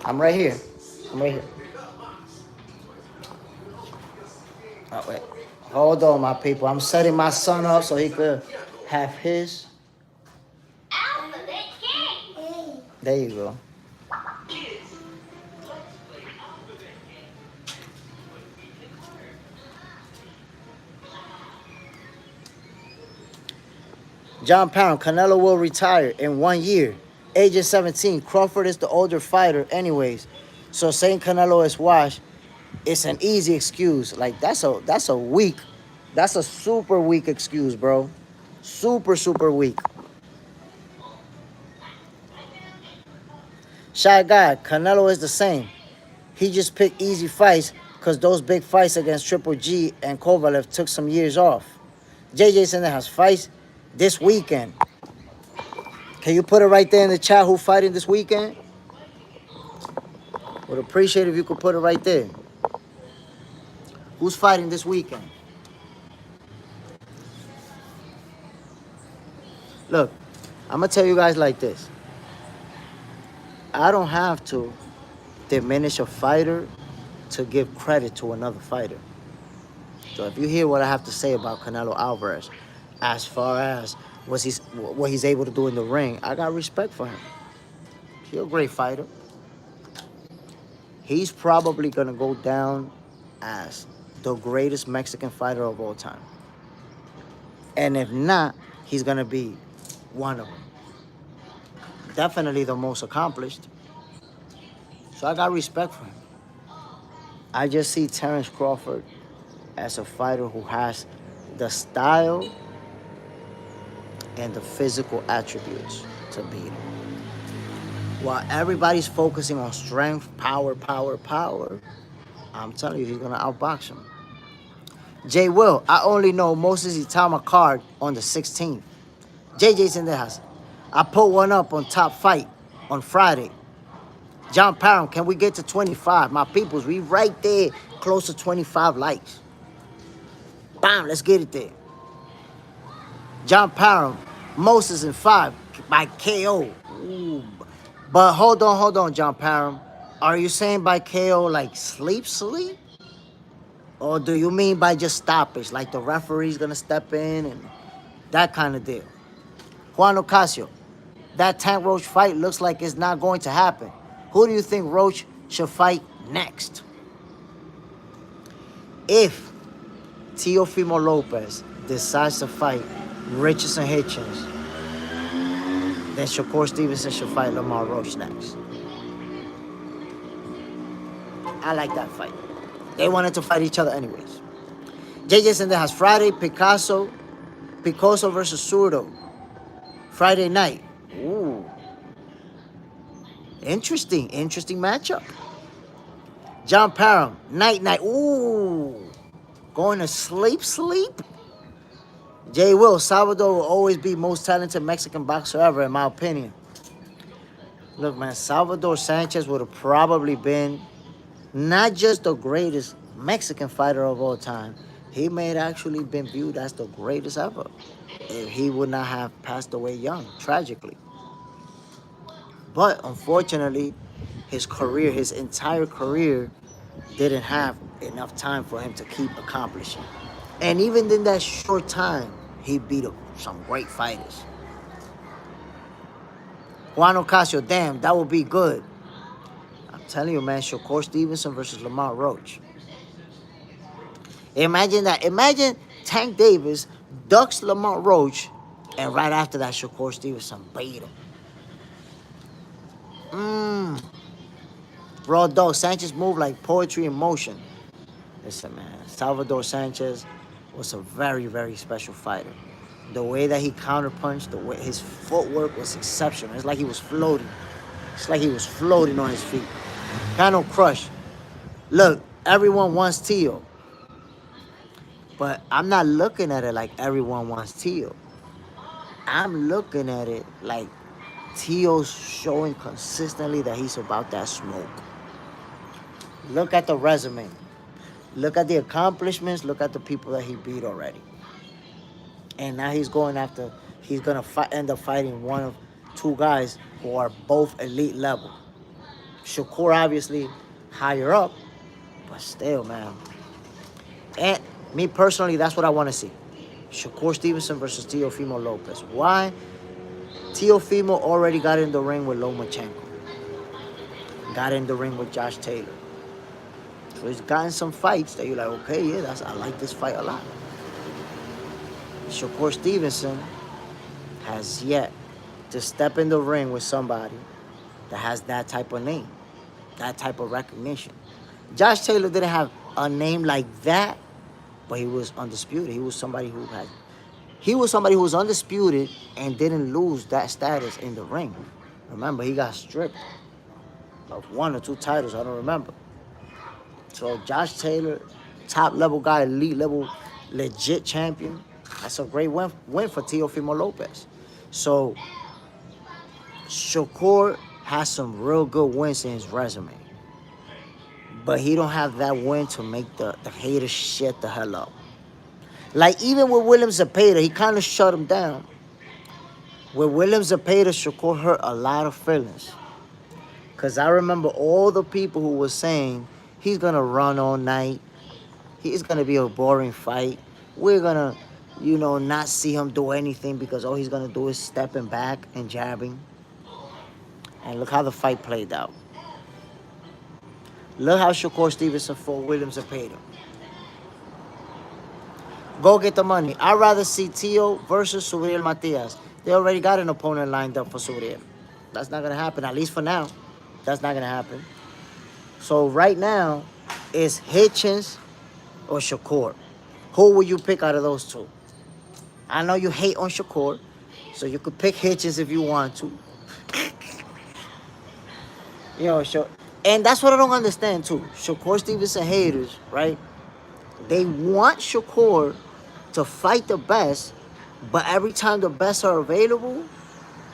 I'm right here. Oh, wait. Hold on, my people. I'm setting my son up so he could have his. There you go. John Pound, Canelo will retire in 1 year. Age is 17. Crawford is the older fighter anyways. So saying Canelo is washed, it's an easy excuse. Like that's a super weak excuse, bro. Super weak. Shy guy, Canelo is the same. He just picked easy fights because those big fights against Triple G and Kovalev took some years off. JJ Center has fights this weekend. Can you put it right there in the chat who's fighting this weekend? Would appreciate if you could put it right there. Who's fighting this weekend? Look, I'm going to tell you guys like this. I don't have to diminish a fighter to give credit to another fighter. So if you hear what I have to say about Canelo Alvarez, as far as what he's able to do in the ring, I got respect for him. He's a great fighter. He's probably going to go down as the greatest Mexican fighter of all time. And if not, he's going to be one of them. Definitely the most accomplished. So I got respect for him. I just see Terrence Crawford as a fighter who has the style and the physical attributes to beat him. While everybody's focusing on strength, power, I'm telling you, he's going to outbox him. Jay Will, I only know Moses Itama card on the 16th. JJ's in the house. I put one up on Top Fight on Friday. John Parham, can we get to 25? My peoples, we right there, close to 25 likes. Bam, let's get it there. John Parham, Moses in 5 by KO. Ooh. But hold on, John Parham. Are you saying by KO like sleep? Or do you mean by just stoppage, like the referee's gonna step in and that kind of deal? Juan Ocasio, that Tank Roach fight looks like it's not going to happen. Who do you think Roach should fight next? If Teofimo Lopez decides to fight Richardson Hitchins, then Shakur Stevenson should fight Lamar Roach next. I like that fight. They wanted to fight each other anyways. JJ Sender has Friday, Picasso versus Zurdo. Friday night. Ooh. Interesting matchup. John Parham, night. Ooh. Going to sleep. Jay Will, Salvador will always be most talented Mexican boxer ever, in my opinion. Look, man, Salvador Sanchez would have probably been not just the greatest Mexican fighter of all time. He may have actually been viewed as the greatest ever if he would not have passed away young, tragically. But unfortunately, his entire career, didn't have enough time for him to keep accomplishing. And even in that short time, he beat up some great fighters. Juan Ocasio, damn, that would be good. I'm telling you, man, Shakur Stevenson versus Lamar Roach. Imagine that. Imagine Tank Davis ducks Lamar Roach, and right after that, Shakur Stevenson beat him. Raw dog. Sanchez moved like poetry in motion. Listen, man, Salvador Sanchez was a very, very special fighter. The way that he counterpunched, the way his footwork was exceptional. It's like he was floating. It's like he was floating on his feet. Kind of crush. Look, everyone wants Teo. But I'm not looking at it like everyone wants Teo. I'm looking at it like Teo's showing consistently that he's about that smoke. Look at the resume. Look at the accomplishments. Look at the people that he beat already. And now he's going to end up fighting one of two guys who are both elite level. Shakur obviously higher up, but still, man. And me personally, that's what I want to see. Shakur Stevenson versus Teofimo Lopez. Why? Teofimo already got in the ring with Lomachenko. Got in the ring with Josh Taylor. So he's gotten some fights that you're like, okay, yeah, I like this fight a lot. Shakur Stevenson has yet to step in the ring with somebody that has that type of name, that type of recognition. Josh Taylor didn't have a name like that, but he was undisputed. He was somebody who was undisputed and didn't lose that status in the ring. Remember, he got stripped of 1 or 2 titles, I don't remember. So Josh Taylor, top level guy, elite level, legit champion. That's a great win for Teofimo Lopez. So Shakur has some real good wins in his resume. But he don't have that win to make the haters shut the hell up. Like even with William Zepeda, he kind of shut him down. With William Zepeda, Shakur hurt a lot of feelings. Because I remember all the people who were saying, he's going to run all night. He's going to be a boring fight. We're going to, not see him do anything because all he's going to do is stepping back and jabbing. And look how the fight played out. Look how Shakur Stevenson fought William Zepeda. Go get the money. I'd rather see Tio versus Suriel Matias. They already got an opponent lined up for Suriel. That's not going to happen, at least for now. That's not going to happen. So right now, it's Hitchins or Shakur. Who will you pick out of those two? I know you hate on Shakur, so you could pick Hitchins if you want to. And that's what I don't understand, too. Shakur Stevenson haters, right? They want Shakur to fight the best, but every time the best are available,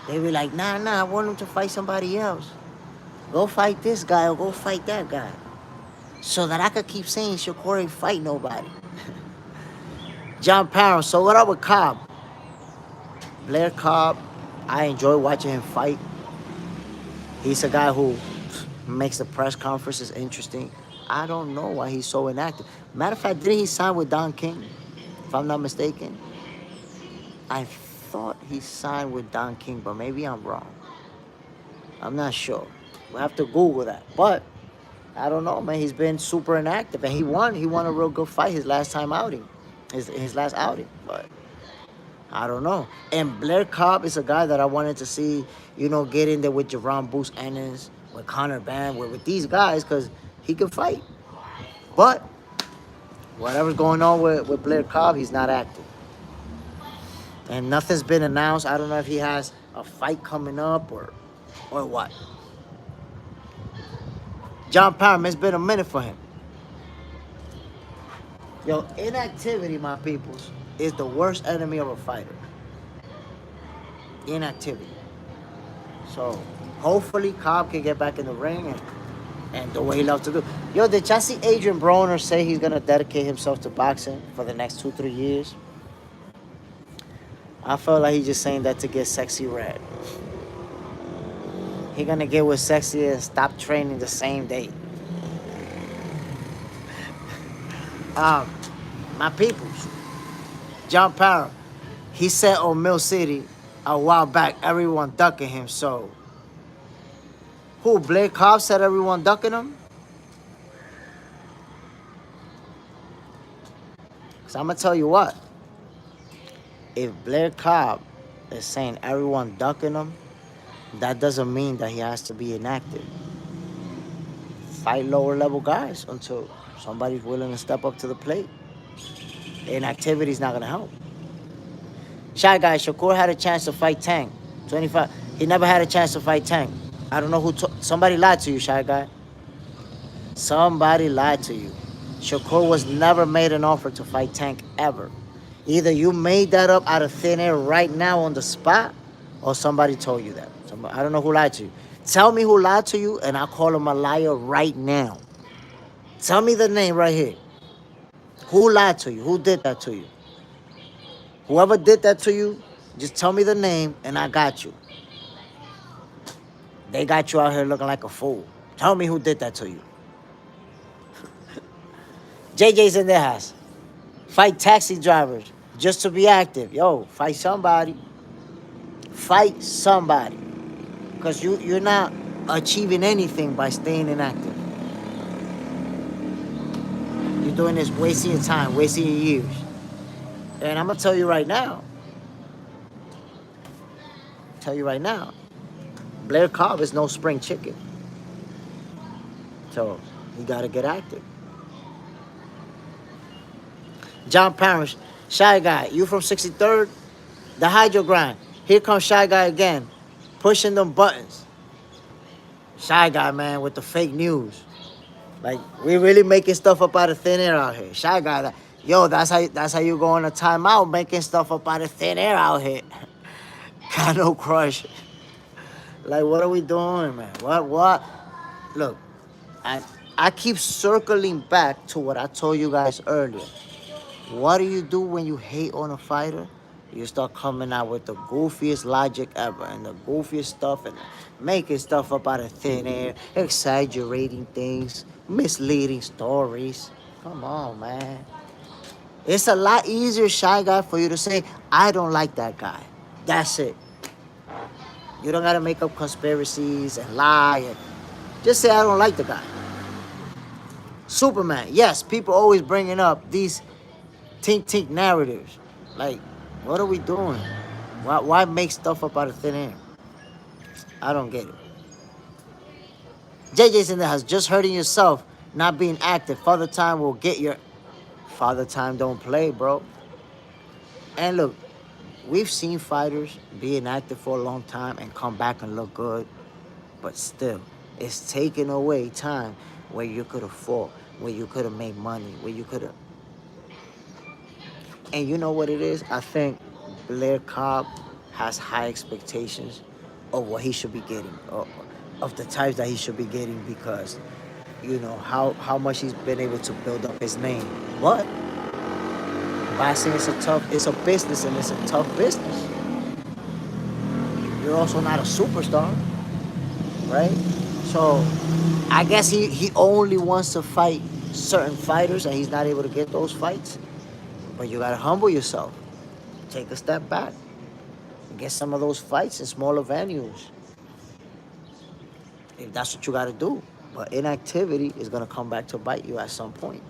they be like, nah, I want him to fight somebody else. Go fight this guy or go fight that guy. So that I could keep saying Shakur ain't fight nobody. John Parham, so what up with Cobb? Blair Cobb, I enjoy watching him fight. He's a guy who makes the press conferences interesting. I don't know why he's so inactive. Matter of fact, didn't he sign with Don King? If I'm not mistaken. I thought he signed with Don King, but maybe I'm wrong. I'm not sure. We'll have to Google that. But I don't know, man. He's been super inactive, and he won a real good fight his last time outing, his last outing. But I don't know. And Blair Cobb is a guy that I wanted to see, get in there with Jerron Boots Ennis, with Conor Ban, with these guys, because he can fight. But whatever's going on with Blair Cobb, he's not active. And nothing's been announced. I don't know if he has a fight coming up or what. John Parham, it's been a minute for him. Yo, inactivity, my peoples, is the worst enemy of a fighter. Inactivity. So, hopefully, Cobb can get back in the ring and do what he loves to do. Yo, did y'all see Adrian Broner say he's going to dedicate himself to boxing for the next 2-3 years? I felt like he's just saying that to get Sexy Red. He going to get with Sexy and stop training the same day. My peoples, John Parham, he said on Mill City a while back, everyone ducking him. So, who, Blair Cobb said everyone ducking him? Because I'm going to tell you what. If Blair Cobb is saying everyone ducking him, that doesn't mean that he has to be inactive. Fight lower level guys until somebody's willing to step up to the plate. Inactivity is not going to help. Shy Guy, Shakur had a chance to fight Tank. 25. He never had a chance to fight Tank. I don't know who. Somebody lied to you, Shy Guy. Somebody lied to you. Shakur was never made an offer to fight Tank ever. Either you made that up out of thin air right now on the spot, or somebody told you that. I don't know who lied to you. Tell me who lied to you, and I'll call him a liar right now. Tell me the name right here. Who lied to you? Who did that to you? Whoever did that to you, just tell me the name, and I got you. They got you out here looking like a fool. Tell me who did that to you. JJ's in their house. Fight taxi drivers just to be active. Yo, fight somebody. Fight somebody. Because you're not achieving anything by staying inactive. You're doing this wasting your time, wasting your years. And I'm going to tell you right now. Blair Cobb is no spring chicken. So, you got to get active. John Parrish, Shy Guy, you from 63rd? The Hydro Grind. Here comes Shy Guy again, pushing them buttons. Shy Guy, man, with the fake news. Like, we really making stuff up out of thin air out here. Shy Guy, that's how you go on a timeout, making stuff up out of thin air out here. Kano Crush. Like, what are we doing, man? What? Look, I keep circling back to what I told you guys earlier. What do you do when you hate on a fighter? You start coming out with the goofiest logic ever and the goofiest stuff and making stuff up out of thin air, exaggerating things, misleading stories. Come on, man. It's a lot easier, Shy Guy, for you to say, I don't like that guy. That's it. You don't got to make up conspiracies and lie. Just say, I don't like the guy. Superman. Yes, people always bringing up these Tink narratives. Like, what are we doing? Why make stuff up out of thin air? I don't get it. JJ's in there has just hurting yourself, not being active. Father Time will get your... Father Time don't play, bro. And look, we've seen fighters be inactive for a long time and come back and look good. But still, it's taking away time where you could have fought, where you could have made money, where you could have... And you know what it is? I think Blair Cobb has high expectations of what he should be getting, of the types that he should be getting, because you know how much he's been able to build up his name. But boxing is it's a business, and it's a tough business. You're also not a superstar, right? So I guess he only wants to fight certain fighters, and he's not able to get those fights. But you gotta humble yourself. Take a step back. Get some of those fights in smaller venues. If that's what you gotta do. But inactivity is gonna come back to bite you at some point.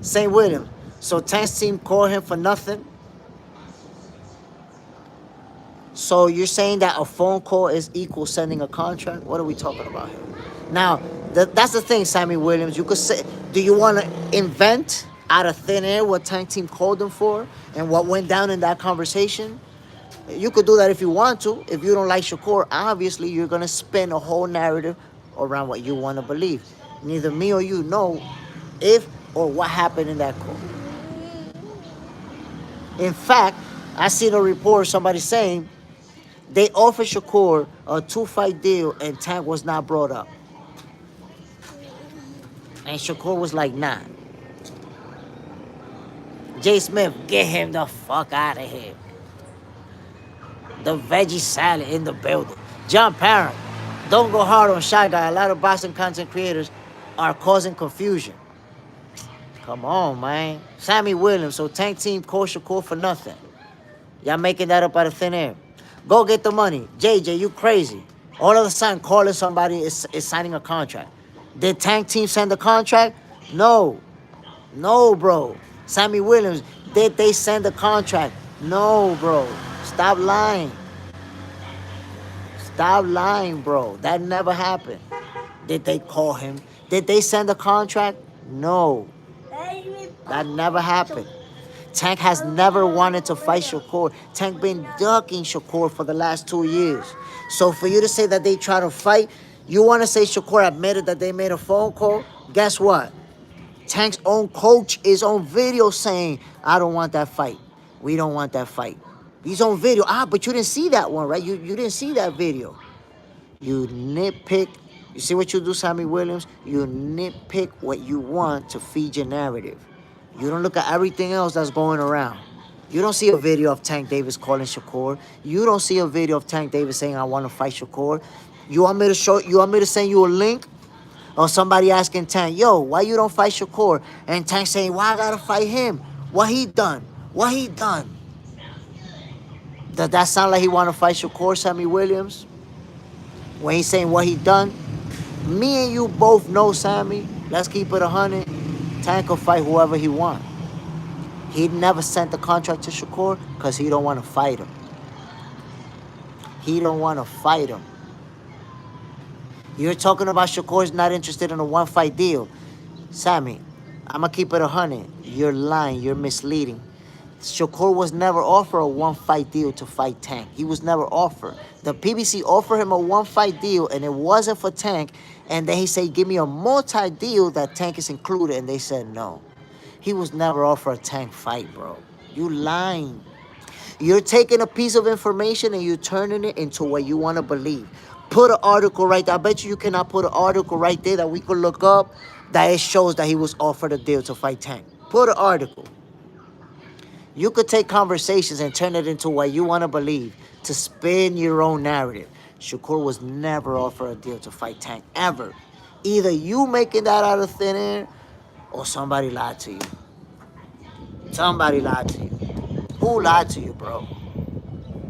St. William. So Tank's team called him for nothing. So you're saying that a phone call is equal sending a contract? What are we talking about here? Now, that's the thing, Sammy Williams. You could say, do you want to invent out of thin air what Tank Team called him for and what went down in that conversation? You could do that if you want to. If you don't like Shakur, obviously you're going to spin a whole narrative around what you want to believe. Neither me or you know if or what happened in that call. In fact, I seen a report, somebody saying they offered Shakur a 2-fight deal and Tank was not brought up. And Shakur was like, nah. Jay Smith, get him the fuck out of here. The veggie salad in the building. John Parent, don't go hard on Shy Guy. A lot of boxing content creators are causing confusion. Come on, man. Sammy Williams, so Tank Team called Shakur for nothing. Y'all making that up out of thin air. Go get the money. JJ, you crazy. All of a sudden, calling somebody is signing a contract. Did Tank Team send the contract? No. No, bro. Sammy Williams, did they send the contract? No, bro. Stop lying. Stop lying, bro. That never happened. Did they call him? Did they send the contract? No. That never happened. Tank has never wanted to fight Shakur. Tank been ducking Shakur for the last 2 years. So for you to say that they try to fight, you want to say Shakur admitted that they made a phone call? Guess what? Tank's own coach is on video saying, I don't want that fight. We don't want that fight. He's on video. But you didn't see that one, right? You didn't see that video. You nitpick. You see what you do, Sammy Williams? You nitpick what you want to feed your narrative. You don't look at everything else that's going around. You don't see a video of Tank Davis calling Shakur. You don't see a video of Tank Davis saying, I want to fight Shakur. You want me to send you a link? Or somebody asking Tank, yo, why you don't fight Shakur? And Tank saying, why I gotta fight him? What he done? What he done? Does that sound like he want to fight Shakur, Sammy Williams? When he's saying what he done? Me and you both know, Sammy. Let's keep it 100. Tank will fight whoever he want. He never sent the contract to Shakur because he don't want to fight him. He don't want to fight him. You're talking about Shakur's not interested in a 1-fight deal. Sammy, I'm going to keep it 100. You're lying. You're misleading. Shakur was never offered a 1-fight deal to fight Tank. He was never offered. The PBC offered him a 1-fight deal, and it wasn't for Tank. And then he said, give me a multi-deal that Tank is included. And they said no. He was never offered a Tank fight, bro. You lying. You're taking a piece of information and you're turning it into what you want to believe. Put an article right there. I bet you cannot put an article right there that we could look up that it shows that he was offered a deal to fight Tank. Put an article. You could take conversations and turn it into what you want to believe to spin your own narrative. Shakur was never offered a deal to fight Tank, ever. Either you making that out of thin air or somebody lied to you. Somebody lied to you. Who lied to you, bro?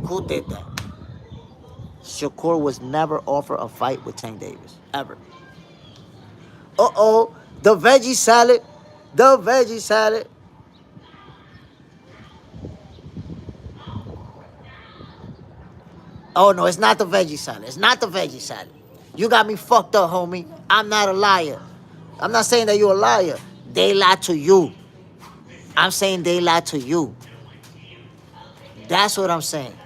Who did that? Shakur was never offered a fight with Tank Davis, ever. Uh-oh, The veggie salad. The veggie salad. Oh, no, it's not the veggie salad. It's not the veggie salad. You got me fucked up, homie. I'm not a liar. I'm not saying that you're a liar. They lied to you. I'm saying they lied to you. That's what I'm saying.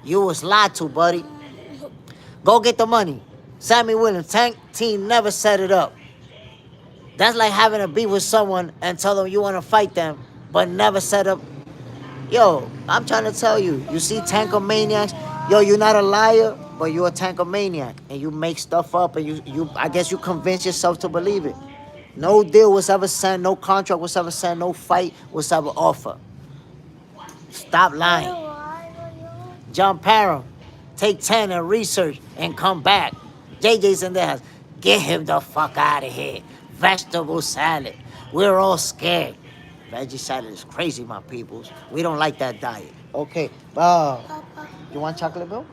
You was lied to, buddy. Go get the money. Sammy Williams, Tank Team never set it up. That's like having a beef with someone and tell them you want to fight them, but never set up. Yo, I'm trying to tell you. You see tankomaniacs? Yo, you're not a liar, but you're a tankomaniac. And you make stuff up and I guess you convince yourself to believe it. No deal was ever sent, no contract was ever sent, no fight was ever offered. Stop lying. John Parham, take 10 and research and come back. JJ's in the house. Get him the fuck out of here. Vegetable salad. We're all scared. Veggie salad is crazy, my peoples. We don't like that diet. Okay. You want chocolate milk?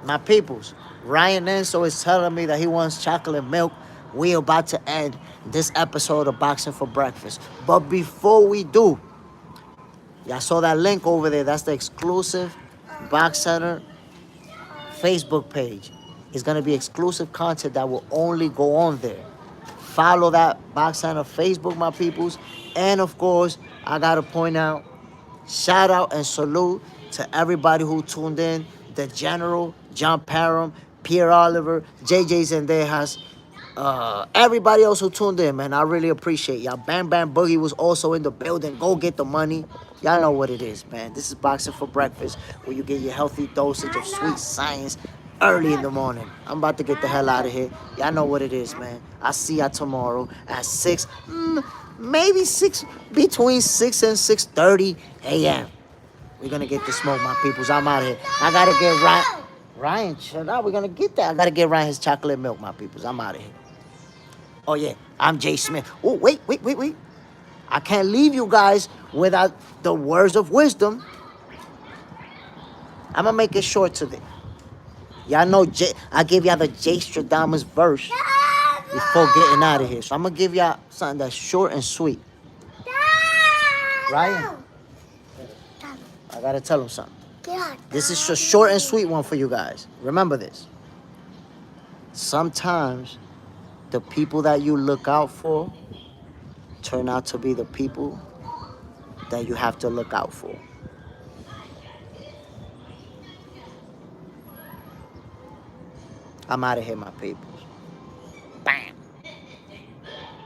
My peoples. Ryan Enso is telling me that he wants chocolate milk. We about to end this episode of Boxing for Breakfast. But before we do, y'all saw that link over there. That's the exclusive Box Center Facebook page. It's going to be exclusive content that will only go on there. Follow that Box Center Facebook, my peoples. And, of course, I got to point out, shout out and salute to everybody who tuned in. The General, John Parham, Pierre Oliver, JJ Zendejas, everybody else who tuned in, man. I really appreciate y'all. Bam Bam Boogie was also in the building. Go get the money. Y'all know what it is, man. This is Boxing for Breakfast, where you get your healthy dosage of sweet science early in the morning. I'm about to get the hell out of here. Y'all know what it is, man. I'll see y'all tomorrow at 6, maybe 6, between 6 and 6:30 a.m. We're going to get the smoke, my peoples. I'm out of here. I got to get Ryan, shut up. We're going to get that. I got to get Ryan his chocolate milk, my peoples. I'm out of here. Oh, yeah. I'm Jay Smith. Oh, wait. I can't leave you guys without the words of wisdom. I'm going to make it short today. Y'all know I gave y'all the Jay Stradamus verse before getting out of here. So I'm going to give y'all something that's short and sweet. Ryan, I got to tell him something. This is a short and sweet one for you guys. Remember this. Sometimes the people that you look out for turn out to be the people that you have to look out for. I'm out of here, my people.